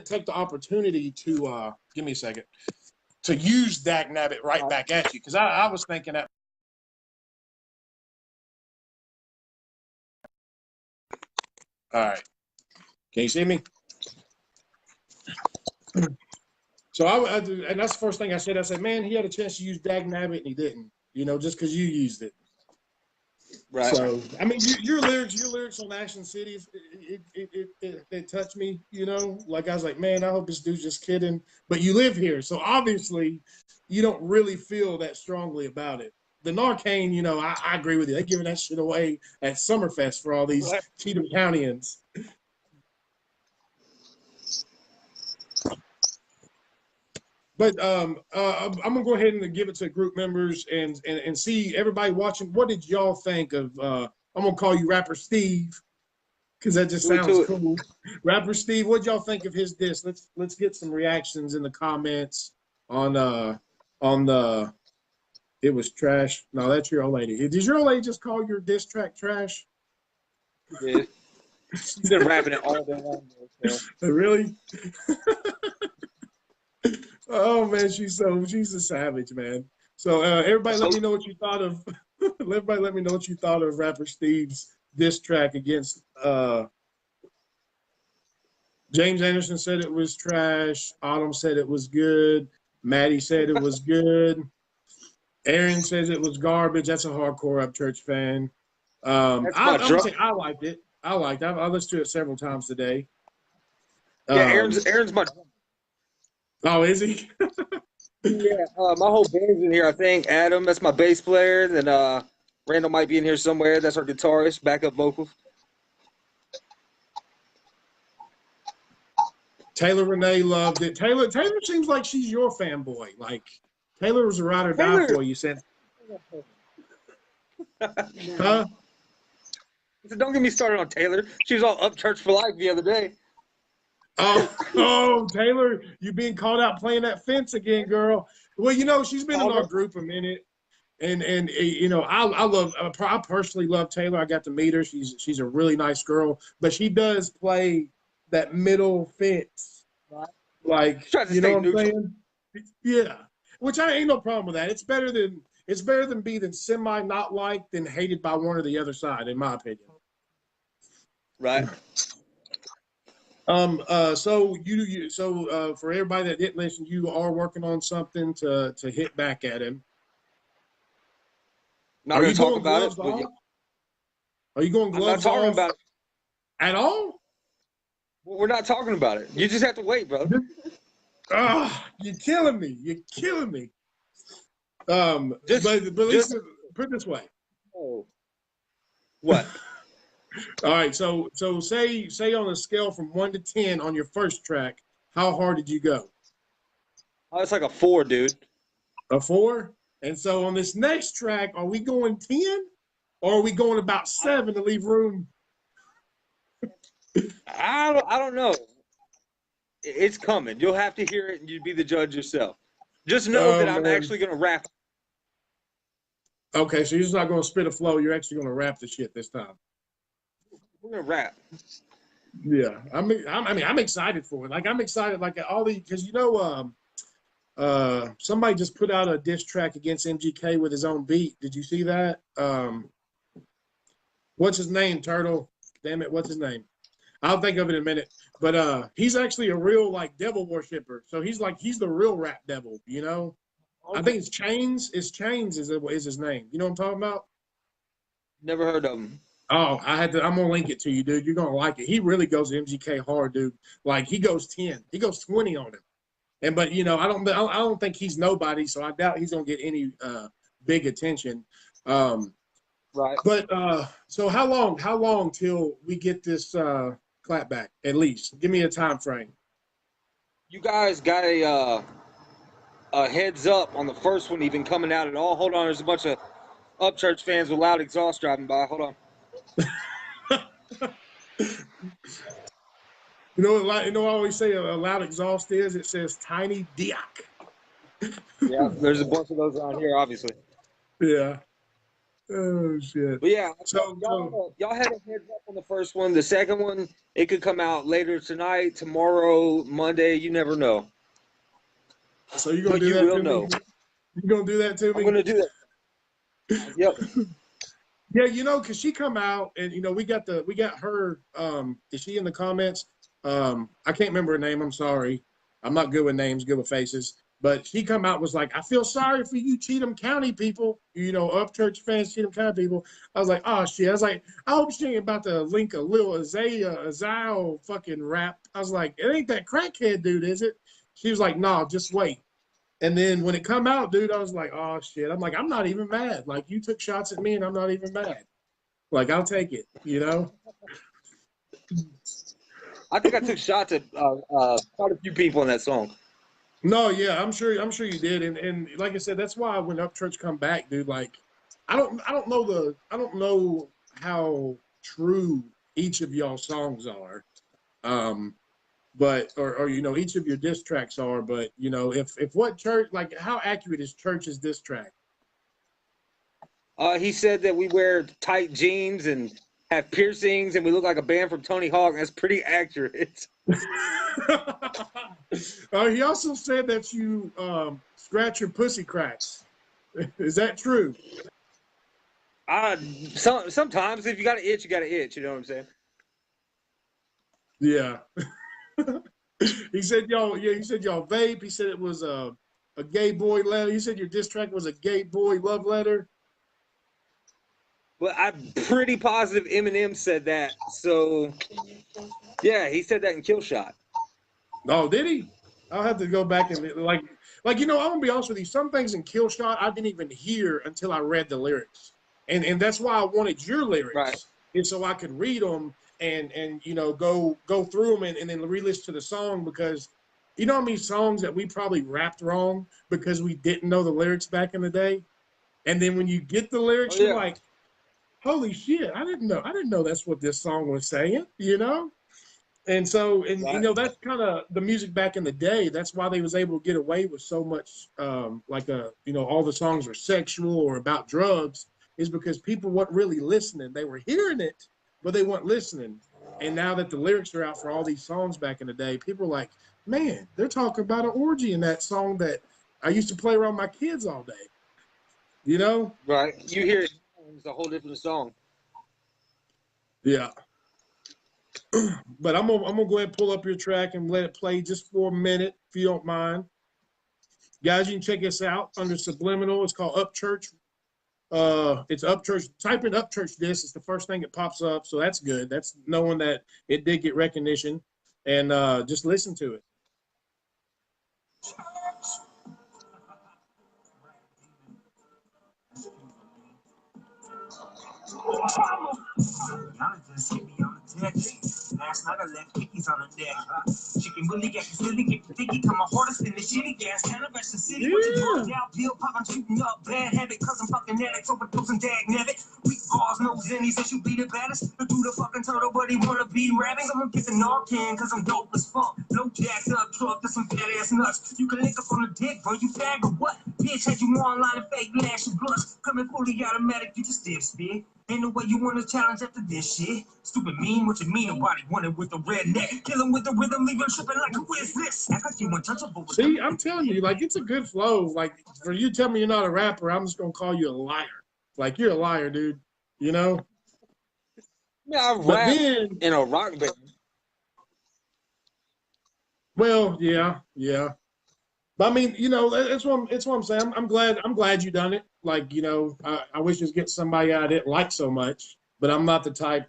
Speaker 1: take the opportunity to, give me a second, to use Dag Nabbit right back at you, because I was thinking that. All right. Can you see me? So and that's the first thing I said. I said, man, he had a chance to use Dag Nabbit and he didn't, just because you used it.
Speaker 4: Right.
Speaker 1: So, I mean, your lyrics on Action City, it touched me, like I was like, man, I hope this dude's just kidding. But you live here, so obviously you don't really feel that strongly about it. The Narcane, I agree with you. They're giving that shit away at Summerfest for all these Cheatham Countyans. But I'm gonna go ahead and give it to group members and see everybody watching. What did y'all think of? I'm gonna call you Rapper Steve because that just sounds cool. Rapper Steve, what y'all think of his diss? Let's get some reactions in the comments on the. It was trash. No, that's your old lady. Did your old lady just call your diss track trash?
Speaker 4: Yeah. She's been rapping it all day long.
Speaker 1: Really? Oh man, she's a savage, man. So everybody, let me know what you thought of. Everybody, let me know what you thought of Rapper Steve's diss track against. James Anderson said it was trash. Autumn said it was good. Maddie said it was good. Aaron says it was garbage. That's a hardcore Upchurch fan. I liked it. I listened to it several times today.
Speaker 4: Yeah, Aaron's my.
Speaker 1: Oh, is he?
Speaker 4: Yeah, my whole band's in here. I think Adam, that's my bass player. Then Randall might be in here somewhere. That's our guitarist, backup vocals.
Speaker 1: Taylor Renee loved it. Taylor seems like she's your fanboy. Like Taylor was a ride or die for you. Said, huh?
Speaker 4: Don't get me started on Taylor. She was all Upchurch for life the other day.
Speaker 1: Oh, Taylor, you being called out playing that fence again, girl. Well, she's been in our group a minute, and I personally love Taylor. I got to meet her. She's a really nice girl, but she does play that middle fence, like you know what I'm saying? Yeah, which I ain't no problem with that. It's better than being semi not liked than hated by one or the other side, in my opinion.
Speaker 4: Right.
Speaker 1: So for everybody that didn't listen, you are working on something to hit back at him.
Speaker 4: Not going to talk about it.
Speaker 1: Are you going gloves off?
Speaker 4: I'm not talking about it
Speaker 1: At all?
Speaker 4: We're not talking about it. You just have to wait, bro.
Speaker 1: You're killing me. You're killing me.
Speaker 4: Just-
Speaker 1: but at least put it this way.
Speaker 4: Oh. What?
Speaker 1: All right, so say on a scale from 1 to 10 on your first track, how hard did you go?
Speaker 4: Oh, it's like a 4, dude.
Speaker 1: A 4? And so on this next track, are we going 10 or are we going about 7 to leave room?
Speaker 4: I don't know. It's coming. You'll have to hear it and you'd be the judge yourself. Just know that I'm actually gonna rap.
Speaker 1: Okay, so you're just not gonna spit a flow, you're actually gonna rap the shit this time.
Speaker 4: We're gonna rap.
Speaker 1: Yeah, I'm excited for it. Like I'm excited, like all the because somebody just put out a diss track against MGK with his own beat. Did you see that? What's his name? Turtle. Damn it, what's his name? I'll think of it in a minute. But he's actually a real like devil worshiper. So he's the real rap devil. You know.
Speaker 4: Okay.
Speaker 1: I think it's Chains. It's Chains is his name. You know what I'm talking about?
Speaker 4: Never heard of him.
Speaker 1: Oh, I'm gonna link it to you, dude. You're gonna like it. He really goes MGK hard, dude. Like he goes 10, he goes 20 on him. But I don't think he's nobody, so I doubt he's gonna get any big attention.
Speaker 4: Right.
Speaker 1: But so how long till we get this clap back? At least give me a time frame.
Speaker 4: You guys got a heads up on the first one even coming out at all. Hold on, there's a bunch of Upchurch fans with loud exhaust driving by. Hold on.
Speaker 1: I always say a loud exhaust is. It says Tiny Diak.
Speaker 4: Yeah, there's a bunch of those around here, obviously.
Speaker 1: Yeah. Oh shit.
Speaker 4: But yeah,
Speaker 1: So
Speaker 4: y'all had a heads up on the first one. The second one, it could come out later tonight, tomorrow, Monday. You never know.
Speaker 1: So you're gonna
Speaker 4: But
Speaker 1: do
Speaker 4: you
Speaker 1: that
Speaker 4: will
Speaker 1: to
Speaker 4: know.
Speaker 1: me? You're gonna do that to me?
Speaker 4: I'm gonna do that. Yep.
Speaker 1: Yeah, because she come out and we got her. Is she in the comments? I can't remember her name. I'm sorry. I'm not good with names, good with faces. But she come out was like, I feel sorry for you Cheatham County people, Upchurch fans, Cheatham County people. I was like, oh shit. I was like, I hope she ain't about to link a little Azio fucking rap. I was like, it ain't that crackhead dude, is it? She was like, no, just wait. And then when it come out, dude, I was like, oh shit. I'm like, I'm not even mad. Like you took shots at me and I'm not even mad. Like I'll take it,
Speaker 4: I think I took shots at quite a few people in that song.
Speaker 1: No, yeah, I'm sure you did. And like I said, that's why when Upchurch come back, dude, like I don't know how true each of y'all songs are. But each of your diss tracks are, but if what Church, like how accurate is Church's diss track?
Speaker 4: He said that we wear tight jeans and have piercings and we look like a band from Tony Hawk. That's pretty accurate.
Speaker 1: He also said that you scratch your pussy cracks. Is that true?
Speaker 4: Sometimes if you got an itch, you got an itch. You know what I'm saying?
Speaker 1: Yeah. He said y'all vape. He said it was a gay boy letter. He said your diss track was a gay boy love letter.
Speaker 4: But I'm pretty positive Eminem said that. So yeah, he said that in Kill Shot.
Speaker 1: Oh, did he? I'll have to go back and I'm gonna be honest with you. Some things in Kill Shot I didn't even hear until I read the lyrics, and that's why I wanted your lyrics,
Speaker 4: right?
Speaker 1: And so I could read them and go through them and then re-listen to the song, because how many songs that we probably rapped wrong because we didn't know the lyrics back in the day, and then when you get the lyrics, you're like, holy shit, I didn't know that's what this song was saying, And so,
Speaker 4: right.
Speaker 1: That's kind of the music back in the day. That's why they was able to get away with so much, all the songs were sexual or about drugs, is because people weren't really listening. They were hearing it, but they weren't listening. And now that the lyrics are out for all these songs back in the day, people are like, man, they're talking about an orgy in that song that I used to play around my kids all day,
Speaker 4: Right. You hear it, it's a whole different song.
Speaker 1: Yeah. But I'm gonna go ahead and pull up your track and let it play just for a minute, if you don't mind. Guys, you can check us out under Subliminal. It's called Upchurch. It's Upchurch. Type in Upchurch diss. It's the first thing that pops up, so that's good. That's knowing that it did get recognition. and just listen to it.
Speaker 3: Y'all just hit me on the text. Last night I left Kickies on the deck. Chicken really got silly, get thicky, come my hardest in the shitty gas. Cannabis City, what you doing out? Bill pop, I'm shooting up. Bad habit, cause I'm fucking addicts, overdosing dag nabbit. Weak balls, no zennies, that you be the baddest. Do the fucking turtle, but he wanna be rapping. I'm gonna get the Narcan, cause I'm dope as fuck. No jacked up truck, that's some fat ass nuts. You can lick up on the dick, bro, you fag or what? Bitch, had you online and fake lash and blush. Coming fully automatic, you just stiff spit. Ain't no way you want to challenge after this shit. Stupid mean, what you mean? Nobody wanted with the redneck. Kill him with the rhythm, leave him tripping like who is this? Act like you untouchable.
Speaker 1: See, I'm telling you, like, it's a good flow. Like, for you to tell me you're not a rapper, I'm just gonna call you a liar. Like, you're a liar, dude. You know?
Speaker 4: Yeah, I
Speaker 1: But
Speaker 4: rap
Speaker 1: then,
Speaker 4: in a rock band.
Speaker 1: well, yeah. But I mean, you know, that's what I'm saying. I'm glad you done it. Like, you know, I wish just get somebody I didn't like so much, but I'm not the type.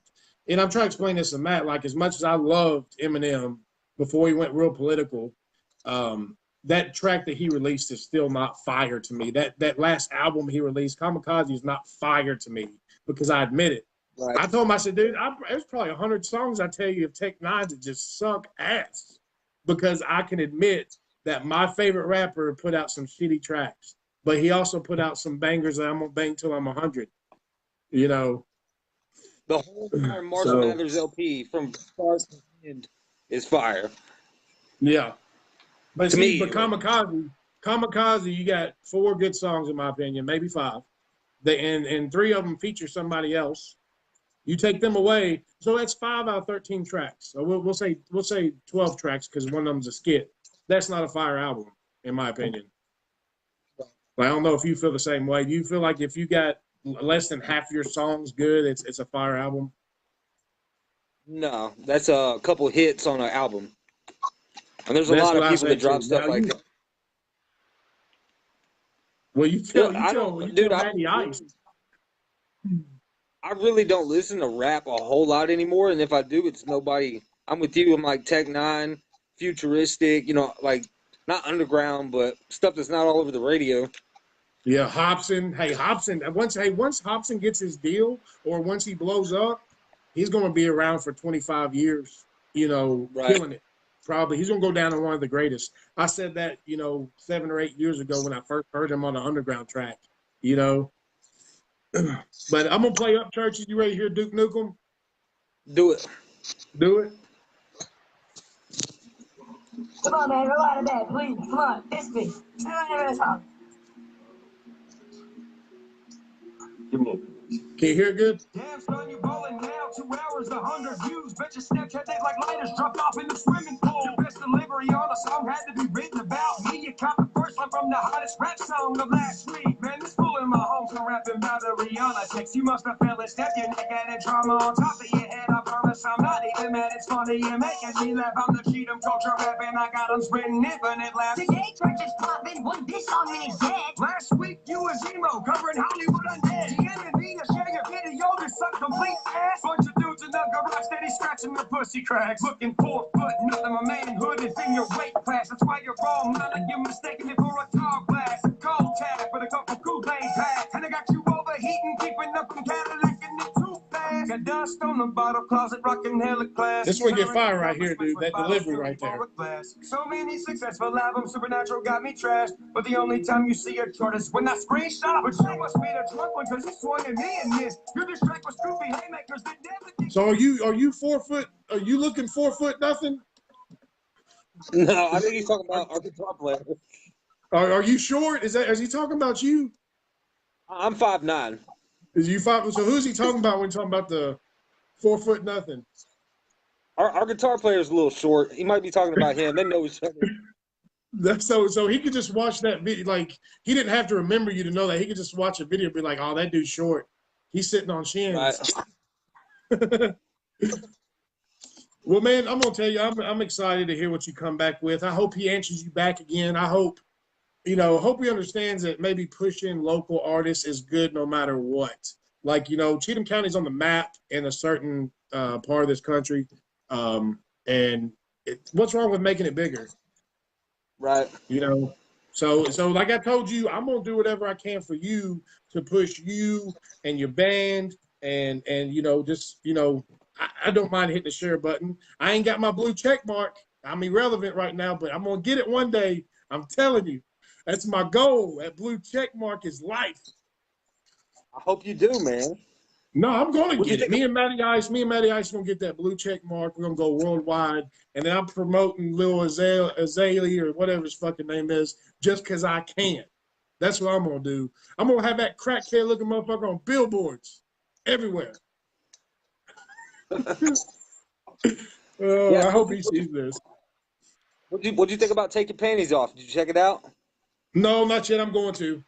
Speaker 1: And I'm trying to explain this to Matt. Like, as much as I loved Eminem before he went real political, that track that he released is still not fire to me. That last album he released, Kamikaze, is not fire to me because I admit it.
Speaker 4: Right.
Speaker 1: I told him, I said, dude, there's probably 100 songs I tell you of Tech Nines that just suck ass because I can admit that my favorite rapper put out some shitty tracks, but he also put out some bangers that I'm gonna bang till I'm 100. You know,
Speaker 4: The whole entire Marshall
Speaker 1: So-
Speaker 4: Mathers LP from start to end is fire.
Speaker 1: yeah. But
Speaker 4: To
Speaker 1: see,
Speaker 4: me,
Speaker 1: but Kamikaze, you got 4 good songs in my opinion, maybe 5. And 3 of them feature somebody else. You take them away, so that's 5 out of 13 tracks. So we'll say 12 tracks because one of them's a skit. That's not a fire album, in my opinion. But I don't know if you feel the same way. Do you feel like if you got less than half your songs good, it's a fire album?
Speaker 4: No, that's a couple hits on an album. And there's a
Speaker 1: That's
Speaker 4: lot of
Speaker 1: what I
Speaker 4: people
Speaker 1: say,
Speaker 4: that drop
Speaker 1: too.
Speaker 4: stuff
Speaker 1: Now,
Speaker 4: like
Speaker 1: you-
Speaker 4: that.
Speaker 1: Well, you tell
Speaker 4: Dude,
Speaker 1: Matty Ice.
Speaker 4: I really don't listen to rap a whole lot anymore, and if I do, it's nobody. I'm with you. I'm like Tech Nine, futuristic, you know, like not underground, but stuff that's not all over the radio.
Speaker 1: Yeah, Hobson. Hey, Hobson. Once Hobson gets his deal, or once he blows up, he's going to be around for 25 years. You know,
Speaker 4: Right.
Speaker 1: killing it. Probably he's going to go down as one of the greatest. I said that 7 or 8 years ago when I first heard him on the underground track. You know, but I'm gonna play Upchurch. You ready to hear Duke Nukem?
Speaker 4: Do it.
Speaker 1: Do it.
Speaker 5: Come on, man, rewind it back, please. Come on, it's me.
Speaker 3: Give me
Speaker 1: Can you hear it good?
Speaker 3: Damn, son, you ballin' now. 2 hours, 100 views. Bet your Snapchat they like lighters dropped off in the swimming pool. The best delivery on a song had to be written about me. You caught the first line from the hottest rap song of last week. Man, this fool in my home so rapping about the Rihanna text. You must have fell and stepped your neck and drama on top of your head. I promise I'm not even mad. It's funny, you're making me laugh. I'm the Cheatham culture rapping. I got them spreading infinite laughs.
Speaker 5: Today, church is popping. One dish on and it's dead.
Speaker 3: Last week, you was emo, covering Hollywood Undead. The enemy to share your video, this suck complete ass. Bunch of dudes in the garage, steady scratching the pussy cracks. Looking 4 foot, nothing, my manhood is in your weight class. That's why you're wrong, man. You're mistaking it for a tall glass. A cold tap with a couple Kool-Aid packs. And I got you overheating, keeping up from Cadillac and it too fast. Got dust on the bottle closet, rocking hella class.
Speaker 1: This one get fire right here, dude. That delivery right there.
Speaker 3: So many successful albums, Supernatural got me trashed. But the only time you see a chart is when I screenshot. But you must be the drunk one, cause you swung at me in this. You're distracted with Scooby haymakers that never think.
Speaker 1: So are you 4 foot? Are you looking 4 foot nothing?
Speaker 4: No, I think he's talking about our guitar player.
Speaker 1: Are you short? Is he talking about you?
Speaker 4: I'm 5'9".
Speaker 1: Is you 5? So who's he talking about when he's talking about the 4 foot nothing?
Speaker 4: Our guitar player is a little short. He might be talking about him. They know each other.
Speaker 1: So he could just watch that video. Like, he didn't have to remember you to know that. He could just watch a video and be like, oh, that dude's short. He's sitting on shins.
Speaker 4: Right.
Speaker 1: Well, man, I'm gonna tell you, I'm excited to hear what you come back with. I hope he answers you back again. I hope he understands that maybe pushing local artists is good no matter what. Like, Cheatham County's on the map in a certain part of this country, and what's wrong with making it bigger?
Speaker 4: Right.
Speaker 1: You know, so like I told you, I'm gonna do whatever I can for you to push you and your band, and just I don't mind hitting the share button. I ain't got my blue check mark. I'm irrelevant right now, but I'm gonna get it one day. I'm telling you, that's my goal. That blue check mark is life.
Speaker 4: I hope you do, man.
Speaker 1: No, I'm gonna
Speaker 4: What do you
Speaker 1: get it.
Speaker 4: think
Speaker 1: Me and Matty Ice gonna get that blue check mark. We're gonna go worldwide, and then I'm promoting Lil Azalea or whatever his fucking name is, just because I can. That's what I'm gonna do. I'm gonna have that crackhead looking motherfucker on billboards everywhere.
Speaker 4: Yeah.
Speaker 1: I hope he sees this.
Speaker 4: What'd you think about Take Your Panties Off? Did you check it out?
Speaker 1: No, not yet. I'm going to.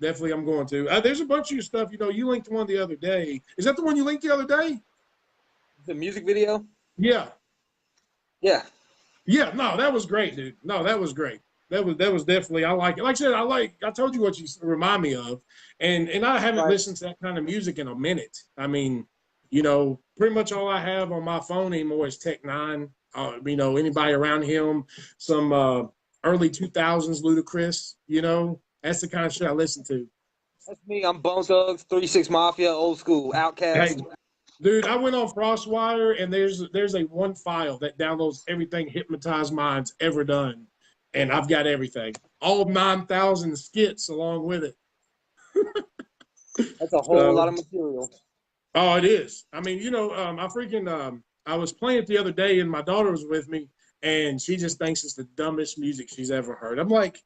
Speaker 1: Definitely, I'm going to. There's a bunch of your stuff. You linked one the other day. Is that the one you linked the other day?
Speaker 4: The music video?
Speaker 1: Yeah.
Speaker 4: Yeah.
Speaker 1: Yeah. No, that was great, dude. No, that was great. That was definitely. I like it. Like I said, I told you what you remind me of, and I haven't listened to that kind of music in a minute. I mean, pretty much all I have on my phone anymore is Tech Nine. Anybody around him, some early 2000s Ludacris. That's the kind of shit I listen to.
Speaker 4: That's me. I'm Bone Thugs, 3-6 Mafia, old school, Outkast.
Speaker 1: Hey, dude, I went on FrostWire, and there's a one file that downloads everything Hypnotized Minds ever done, and I've got everything, all 9,000 skits along with it.
Speaker 4: That's a whole lot of material.
Speaker 1: Oh, it is. I mean, I was playing it the other day, and my daughter was with me, and she just thinks it's the dumbest music she's ever heard. I'm like,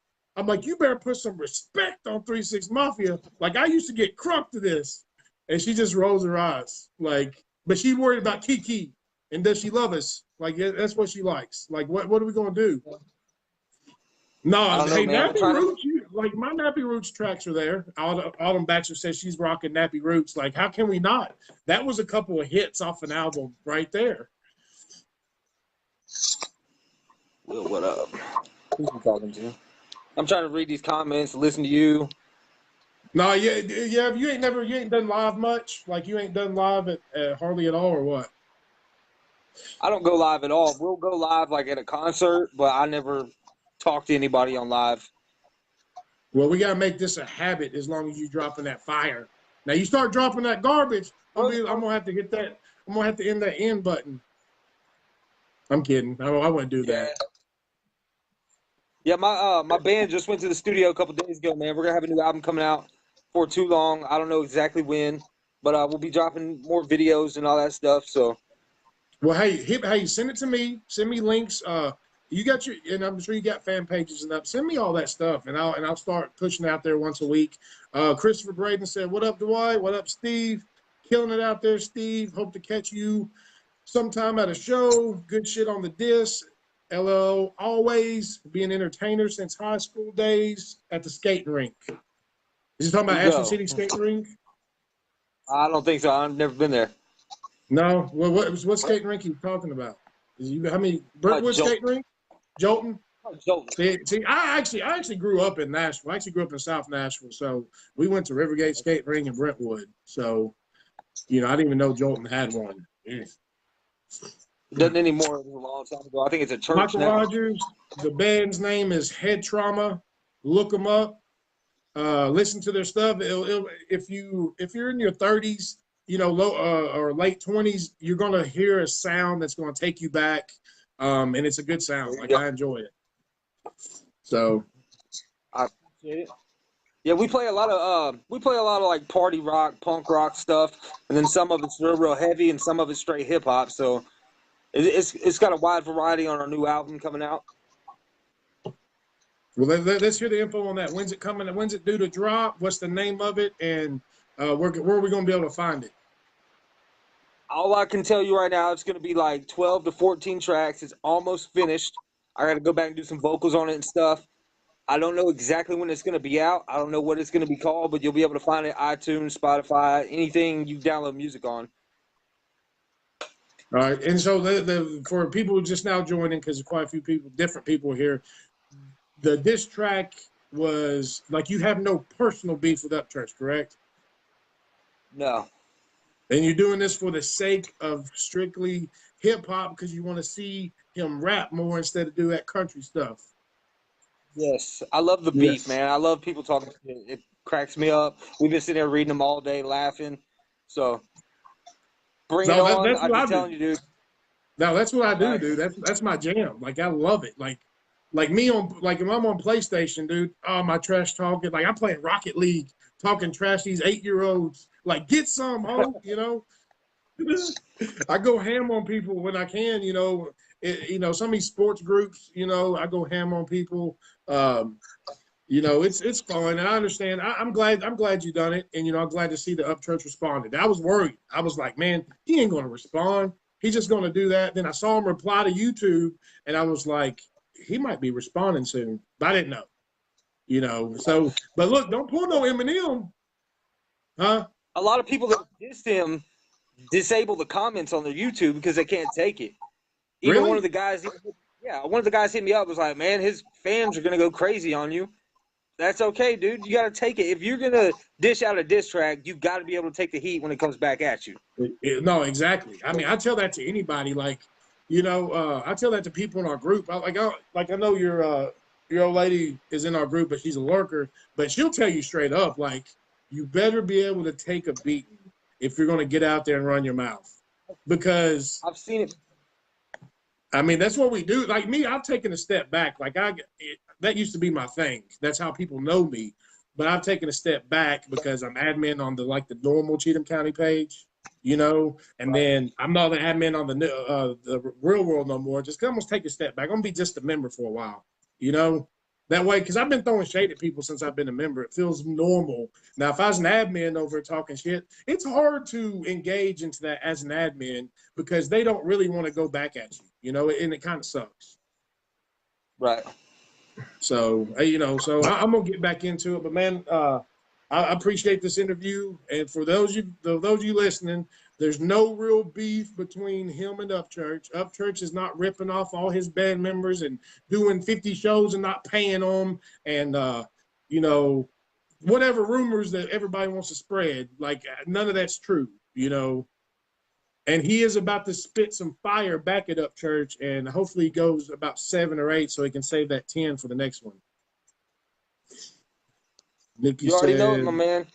Speaker 1: you better put some respect on 3-6 Mafia. Like, I used to get crunk to this. And she just rolls her eyes. Like, but she's worried about Kiki. And does she love us? Like, that's what she likes. Like, what are we going to do? No, hey, Nappy Roots, like, my Nappy Roots tracks are there. Autumn Baxter says she's rocking Nappy Roots. Like, how can we not? That was a couple of hits off an album right there.
Speaker 4: Will, what up? Who's he talking to? I'm trying to read these comments, listen to you.
Speaker 1: No, yeah. You ain't done live much. Like, you ain't done live at hardly at all, or what?
Speaker 4: I don't go live at all. We'll go live like at a concert, but I never talk to anybody on live.
Speaker 1: Well, we gotta make this a habit. As long as you dropping that fire. Now you start dropping that garbage, I'm gonna have to hit that. I'm gonna have to end that end button. I'm kidding. I wouldn't do that.
Speaker 4: Yeah, my band just went to the studio a couple days ago, man. We're gonna have a new album coming out for too long. I don't know exactly when, but we'll be dropping more videos and all that stuff. So,
Speaker 1: well, hey, send it to me. Send me links. You got and I'm sure you got fan pages and up. Send me all that stuff, and I'll start pushing it out there once a week. Christopher Braden said, "What up, Dwight? What up, Steve? Killing it out there, Steve. Hope to catch you sometime at a show. Good shit on the disc. LL always be an entertainer since high school days at the skating rink." Is he talking about Ashland City skating rink?
Speaker 4: I don't think so. I've never been there.
Speaker 1: No. Well, what skating rink are you talking about? Brentwood skating rink? Jolton?
Speaker 4: Jolton.
Speaker 1: See, I actually grew up in Nashville. I actually grew up in South Nashville. So we went to Rivergate skating rink in Brentwood. So, I didn't even know Jolton had one.
Speaker 4: Doesn't anymore. It was a long time ago. I think it's a church
Speaker 1: Michael
Speaker 4: now.
Speaker 1: Rogers. The band's name is Head Trauma. Look them up. Listen to their stuff. If you're in your 30s, low or late 20s, you're gonna hear a sound that's gonna take you back, and it's a good sound. Like, I enjoy it. So
Speaker 4: I appreciate it. Yeah, we play a lot of like party rock, punk rock stuff, and then some of it's real heavy, and some of it's straight hip hop. So it's got a wide variety on our new album coming out.
Speaker 1: Well, let's hear the info on that. When's it coming? When's it due to drop? What's the name of it? And where are we going to be able to find it?
Speaker 4: All I can tell you right now, it's going to be like 12 to 14 tracks. It's almost finished. I got to go back and do some vocals on it and stuff. I don't know exactly when it's going to be out. I don't know what it's going to be called, but you'll be able to find it iTunes, Spotify, anything you download music on.
Speaker 1: All right. And so for people who just now joining, because quite a few people, different people here, the diss track was like, you have no personal beef with Upchurch, correct?
Speaker 4: No.
Speaker 1: And you're doing this for the sake of strictly hip hop because you want to see him rap more instead of do that country stuff.
Speaker 4: Yes, I love the beef,
Speaker 1: Yes.
Speaker 4: man. I love people talking shit. It cracks me up. We've been sitting there reading them all day, laughing. So bring it
Speaker 1: So
Speaker 4: on.
Speaker 1: that's
Speaker 4: I'm
Speaker 1: what I
Speaker 4: just
Speaker 1: do.
Speaker 4: telling you, dude.
Speaker 1: No, that's what I do,
Speaker 4: Like,
Speaker 1: dude. That's my jam. Like I love it. Like me on like if I'm on PlayStation, dude. Oh, my trash talking. Like I'm playing Rocket League, talking trash these 8-year-olds. Like get some, ho, you know. I go ham on people when I can, you know. Some of these sports groups, you know, I go ham on people. Um, it's fun, and I understand. I'm glad you done it, and I'm glad to see the Upchurch responded. I was worried. I was like, man, he ain't going to respond. He's just going to do that. Then I saw him reply to YouTube, and I was like, he might be responding soon, but I didn't know. So, but look, don't pull no Eminem, huh?
Speaker 4: a lot of people that dissed him disable the comments on their YouTube because they can't take it. Even
Speaker 1: Really?
Speaker 4: one of the guys, one of the guys hit me up was like, man, his fans are gonna go crazy on you. That's okay, dude. You gotta take it. If you're gonna dish out a diss track, you gotta be able to take the heat when it comes back at you.
Speaker 1: No, exactly. I mean, I tell that to anybody. Like, I tell that to people in our group. I know your old lady is in our group, but she's a lurker. But she'll tell you straight up, like, you better be able to take a beating if you're going to get out there and run your mouth, because
Speaker 4: I've seen it.
Speaker 1: I mean that's what we do. Like me, I've taken a step back. That used to be my thing. That's how people know me. But I've taken a step back because I'm admin on the normal Cheatham County page, and then I'm not an admin on the real world no more. Just 'cause I'm gonna take a step back. I'm gonna be just a member for a while, you know. That way, because I've been throwing shade at people since I've been a member. It feels normal. Now, if I was an admin over talking shit, it's hard to engage into that as an admin because they don't really want to go back at you, and it kind of sucks.
Speaker 4: Right.
Speaker 1: So, I'm gonna get back into it. But man, I appreciate this interview. And for those of you listening, there's no real beef between him and Upchurch. Upchurch is not ripping off all his band members and doing 50 shows and not paying them, and whatever rumors that everybody wants to spread. Like none of that's true. And he is about to spit some fire back at Upchurch, and hopefully he goes about 7 or 8 so he can save that 10 for the next one. Nikki
Speaker 4: You already know it,
Speaker 1: said,
Speaker 4: my man.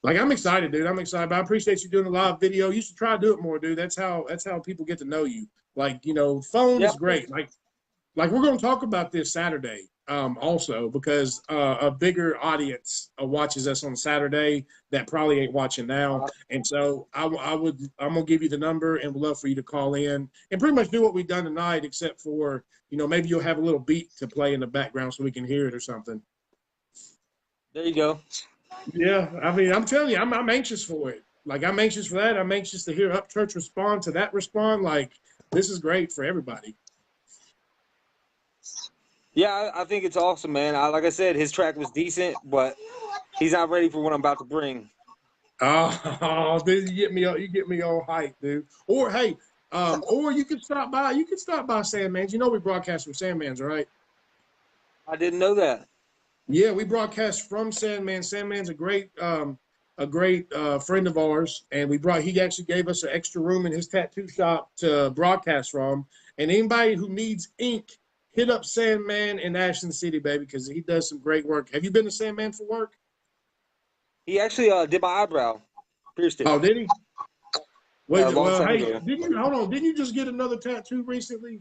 Speaker 1: like, I'm excited, dude. I'm excited. But I appreciate you doing a live video. You should try to do it more, dude. That's how people get to know you. Like, phone is great. Like we're going to talk about this Saturday, also because a bigger audience watches us on Saturday that probably ain't watching now, and so I'm gonna give you the number and would love for you to call in and pretty much do what we've done tonight, except for maybe you'll have a little beat to play in the background so we can hear it or something.
Speaker 4: There you go.
Speaker 1: Yeah, I mean, I'm telling you, I'm anxious for it. Like I'm anxious for that. I'm anxious to hear Upchurch respond to that. Like this is great for everybody.
Speaker 4: Yeah, I think it's awesome, man. Like I said, his track was decent, but he's not ready for what I'm about to bring.
Speaker 1: Oh, dude, you get me all hyped, dude. Or hey, or you could stop by. You could stop by Sandman's. We broadcast from Sandman's, right?
Speaker 4: I didn't know that.
Speaker 1: Yeah, we broadcast from Sandman. Sandman's a great friend of ours, and he actually gave us an extra room in his tattoo shop to broadcast from. And anybody who needs ink, hit up Sandman in Ashland City, baby, because he does some great work. Have you been to Sandman for work?
Speaker 4: He actually did my eyebrow, pierced it.
Speaker 1: Oh, did he? Wait,
Speaker 4: Yeah, a long time
Speaker 1: hey,
Speaker 4: ago.
Speaker 1: didn't you just get another tattoo recently?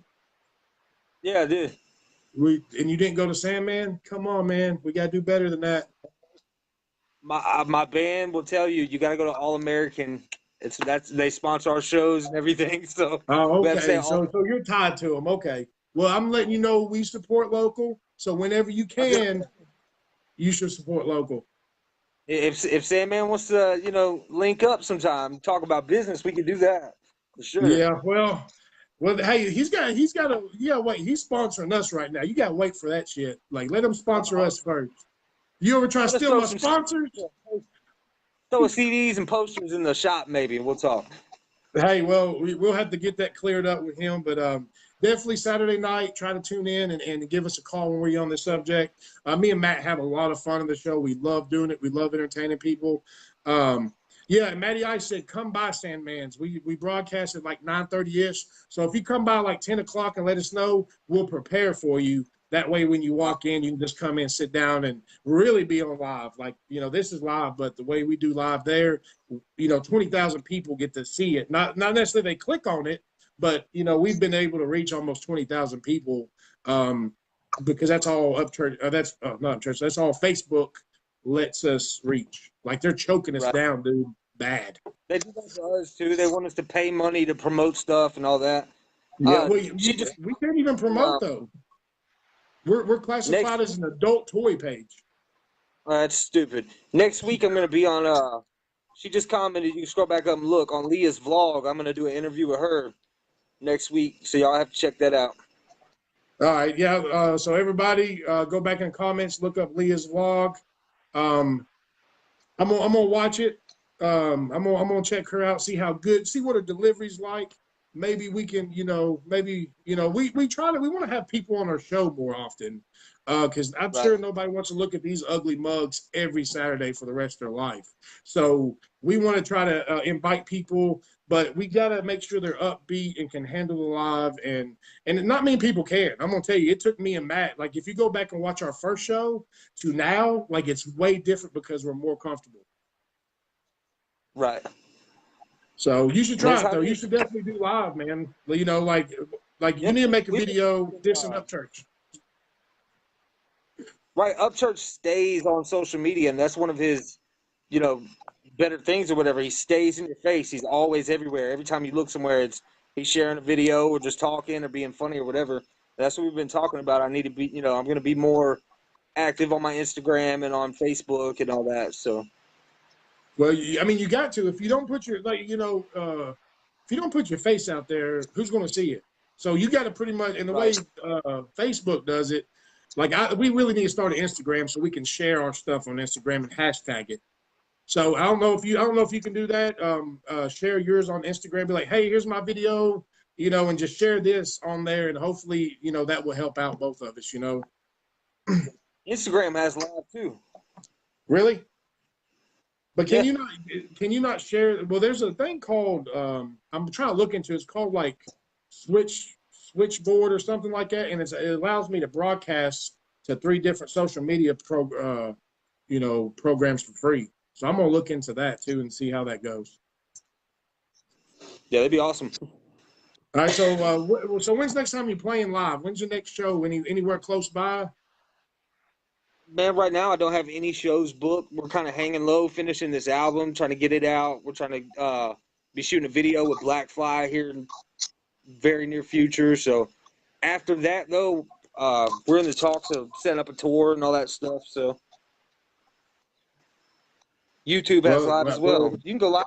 Speaker 4: Yeah, I did.
Speaker 1: And you didn't go to Sandman? Come on, man. We gotta do better than that.
Speaker 4: My band will tell you got to go to All American. They sponsor our shows and everything. So
Speaker 1: Oh,
Speaker 4: we have to say
Speaker 1: okay. So you're tied to them. Okay. Well, I'm letting you know we support local. So whenever you can, you should support local.
Speaker 4: If Sandman wants to link up sometime, talk about business, we can do that for sure.
Speaker 1: Yeah. Well, hey, he's got to. Yeah, wait. He's sponsoring us right now. You got to wait for that shit. Like, let him sponsor us first. You ever try to steal my sponsors?
Speaker 4: Throw CDs and posters in the shop, maybe, and we'll talk.
Speaker 1: Hey, well, we'll have to get that cleared up with him, but definitely Saturday night, try to tune in and give us a call when we're on the subject. Me and Matt have a lot of fun on the show. We love doing it. We love entertaining people. Yeah, and Matty Ice said, come by Sandman's. We broadcast at like 9:30-ish. So if you come by like 10 o'clock and let us know, we'll prepare for you. That way, when you walk in, you can just come in, sit down, and really be on live. Like, this is live, but the way we do live there, 20,000 people get to see it. Not necessarily they click on it, but, we've been able to reach almost 20,000 people because that's all Upchurch. That's not Upchurch. That's all Facebook lets us reach. Like, they're choking us down, dude. Bad.
Speaker 4: They do that to us too. They want us to pay money to promote stuff and all that.
Speaker 1: Yeah,
Speaker 4: we
Speaker 1: we can't even promote though. We're classified as an adult toy page.
Speaker 4: That's stupid. Next week I'm gonna be on. She just commented. You can scroll back up and look on Leah's vlog. I'm gonna do an interview with her next week, so y'all have to check that out.
Speaker 1: All right, yeah. So everybody, go back in the comments, look up Leah's vlog. I'm gonna watch it. I'm gonna check her out, see how good, see what her delivery's like. Maybe we can, we want to have people on our show more often, because I'm sure nobody wants to look at these ugly mugs every Saturday for the rest of their life. So we want to try to invite people, but we got to make sure they're upbeat and can handle the live. And not many people can. I'm gonna tell you, it took me and Matt. Like, if you go back and watch our first show to now, like, it's way different because we're more comfortable.
Speaker 4: Right.
Speaker 1: So you should try it though. You should definitely do live, man. You need to make a video dissing Upchurch.
Speaker 4: Right. Upchurch stays on social media, and that's one of his, better things or whatever. He stays in your face. He's always everywhere. Every time you look somewhere, he's sharing a video or just talking or being funny or whatever. That's what we've been talking about. I need to be, I'm going to be more active on my Instagram and on Facebook and all that. So.
Speaker 1: Well, you got to. If you don't put your if you don't put your face out there, who's going to see it? So you got to pretty much, in the way Facebook does it, we really need to start an Instagram so we can share our stuff on Instagram and hashtag it. So I don't know if you can do that. Share yours on Instagram. Be like, hey, here's my video, and just share this on there, and hopefully, that will help out both of us.
Speaker 4: Instagram has live too. Really?
Speaker 1: But can you not share? Well, there's a thing called I'm trying to look into. It's called like Switchboard or something like that, and it allows me to broadcast to 3 different social media programs for free. So I'm gonna look into that too and see how that goes.
Speaker 4: Yeah, that'd be awesome.
Speaker 1: All right, so when's the next time you're playing live? When's your next show? Anywhere close by?
Speaker 4: Man, right now I don't have any shows booked. We're kind of hanging low, finishing this album, trying to get it out. We're trying to be shooting a video with Black Fly here in very near future. So after that, though, we're in the talks of setting up a tour and all that stuff. So YouTube has live as well. You can go live.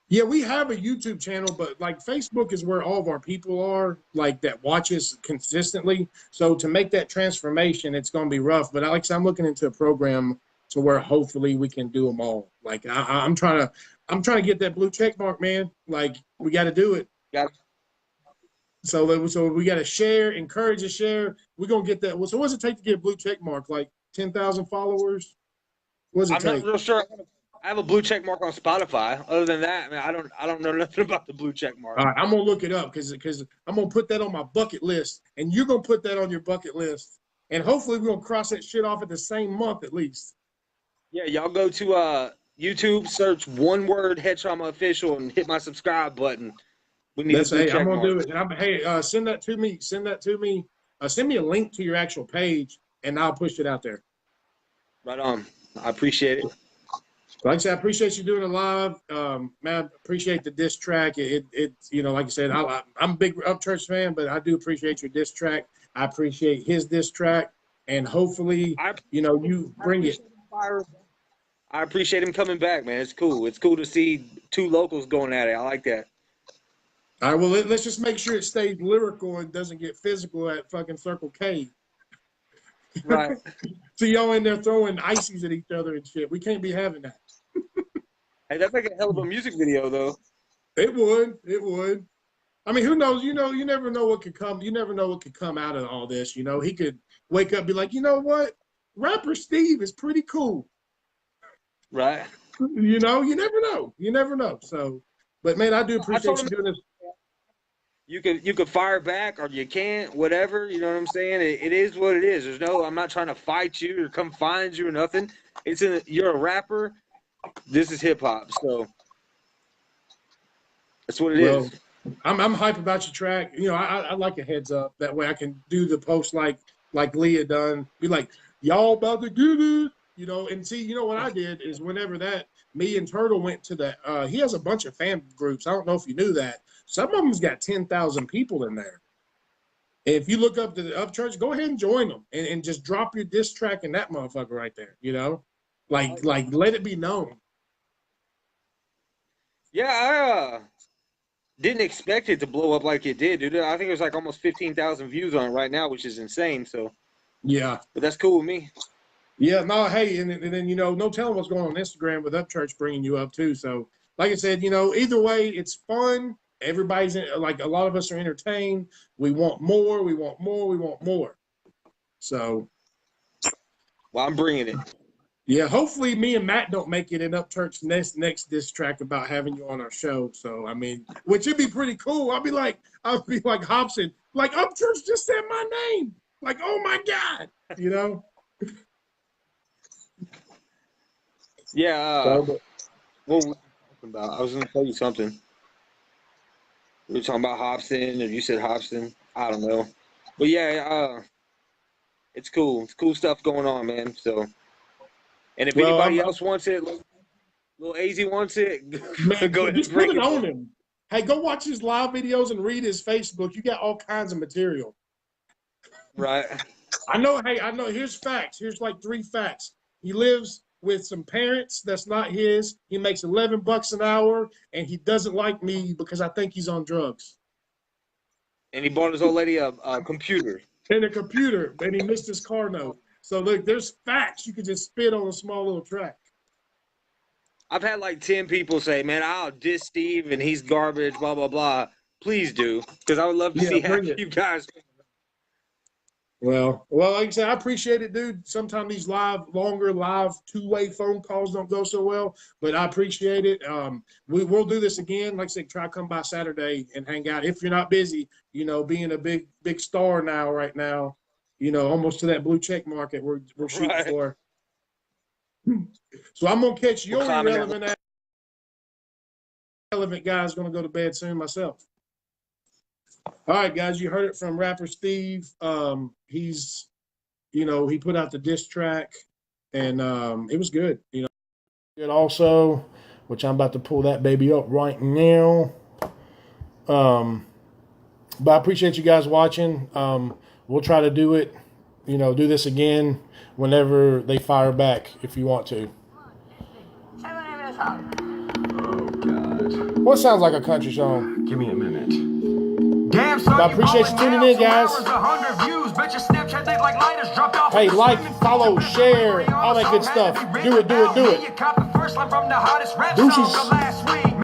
Speaker 1: Yeah, we have a YouTube channel, but like Facebook is where all of our people are, like that watch us consistently. So to make that transformation, it's going to be rough. But Alex, I'm looking into a program to where hopefully we can do them all. Like I'm trying to get that blue check mark, man. Like we got to do it.
Speaker 4: Got it.
Speaker 1: So we got to share, encourage a share. We're gonna get that. So what does it take to get a blue check mark? Like 10,000 followers? What does it take?
Speaker 4: I'm not real sure. I have a blue check mark on Spotify. Other than that, man, I don't know nothing about the blue check mark.
Speaker 1: All right, I'm gonna look it up because I'm gonna put that on my bucket list, and you're gonna put that on your bucket list, and hopefully we're gonna cross that shit off at the same month at least.
Speaker 4: Yeah, y'all go to YouTube, search one word Head Trauma Official, and hit my subscribe button. We need to
Speaker 1: I'm gonna do it. And send that to me. Send me a link to your actual page, and I'll push it out there.
Speaker 4: Right on. I appreciate it.
Speaker 1: Like I said, I appreciate you doing it live. Man, I appreciate the diss track. It like I said, I'm a big Upchurch fan, but I do appreciate your diss track. I appreciate his diss track, and hopefully, you bring it.
Speaker 4: I appreciate him coming back, man. It's cool. It's cool to see 2 locals going at it. I like that.
Speaker 1: All right, well, let's just make sure it stays lyrical and doesn't get physical at fucking Circle K.
Speaker 4: Right.
Speaker 1: So y'all in there throwing ices at each other and shit. We can't be having that.
Speaker 4: Hey, that's like a hell of a music video, though.
Speaker 1: It would. I mean, who knows? You never know what could come. You never know what could come out of all this. He could wake up and be like, you know what? Rapper Steve is pretty cool.
Speaker 4: Right.
Speaker 1: You know, you never know. You never know. So, but man, I do appreciate you doing this.
Speaker 4: You could fire back or you can't, whatever. You know what I'm saying? It is what it is. There's no. I'm not trying to fight you or come find you or nothing. You're a rapper. This is hip hop. So that's what it is.
Speaker 1: I'm hype about your track. You know, I like a heads up. That way I can do the post like Leah done. Be like, y'all about to get it. You know, and see, you know what I did is whenever that me and Turtle went to the he has a bunch of fan groups. I don't know if you knew that. Some of them's got 10,000 people in there. And if you look up to the Upchurch, go ahead and join them and just drop your diss track in that motherfucker right there. You know, like let it be known.
Speaker 4: Yeah, I didn't expect it to blow up like it did, dude. I think there's like almost 15,000 views on it right now, which is insane. So
Speaker 1: yeah,
Speaker 4: but that's cool with me.
Speaker 1: Yeah, no, hey, and then, you know, no telling what's going on Instagram with Upchurch bringing you up too. So, like I said, you know, either way, it's fun. Everybody's like a lot of us are entertained. We want more. We want more. We want more. So,
Speaker 4: well, I'm bringing it.
Speaker 1: Yeah, hopefully me and Matt don't make it in Upchurch next diss track about having you on our show. So, I mean, which would be pretty cool. I'll be like Hobson, like Upchurch just said my name. Like, oh my God, you know.
Speaker 4: Yeah. What were we talking about? I was going to tell you something. We were talking about Hobson, or you said Hobson. I don't know. But yeah, it's cool. It's cool stuff going on, man. So, and if anybody else wants it, little AZ wants it,
Speaker 1: man,
Speaker 4: go ahead
Speaker 1: just
Speaker 4: and bring
Speaker 1: put it on
Speaker 4: it.
Speaker 1: him. Hey, go watch his live videos and read his Facebook. You got all kinds of material.
Speaker 4: Right.
Speaker 1: I know. Hey, I know. Here's facts. Here's like 3 facts. He lives with some parents that's not his. He makes $11 an hour, and he doesn't like me because I think he's on drugs.
Speaker 4: And he bought his old lady a computer.
Speaker 1: And a computer, and he missed his car note. So look, there's facts you could just spit on a small little track.
Speaker 4: I've had like 10 people say, "Man, I'll diss Steve and he's garbage." Blah blah blah. Please do, because I would love to see half of you guys.
Speaker 1: Well, like I said, I appreciate it, dude. Sometimes these longer live 2-way phone calls don't go so well, but I appreciate it. We'll do this again. Like I said, try to come by Saturday and hang out. If you're not busy, you know, being a big star right now, you know, almost to that blue check market we're shooting for. So I'm gonna catch your irrelevant guys. Gonna go to bed soon myself. All right, guys, you heard it from rapper Steve. He's, you know, he put out the diss track, and it was good. You know, good also, which I'm about to pull that baby up right now. But I appreciate you guys watching. We'll try to do it, you know, do this again whenever they fire back if you want to.
Speaker 6: Oh, God.
Speaker 1: What sounds like a country song?
Speaker 6: Give me a minute.
Speaker 3: Damn, son,
Speaker 1: I appreciate you tuning in, guys. Hey, like, follow, share, all that good stuff. Do it. Deuces.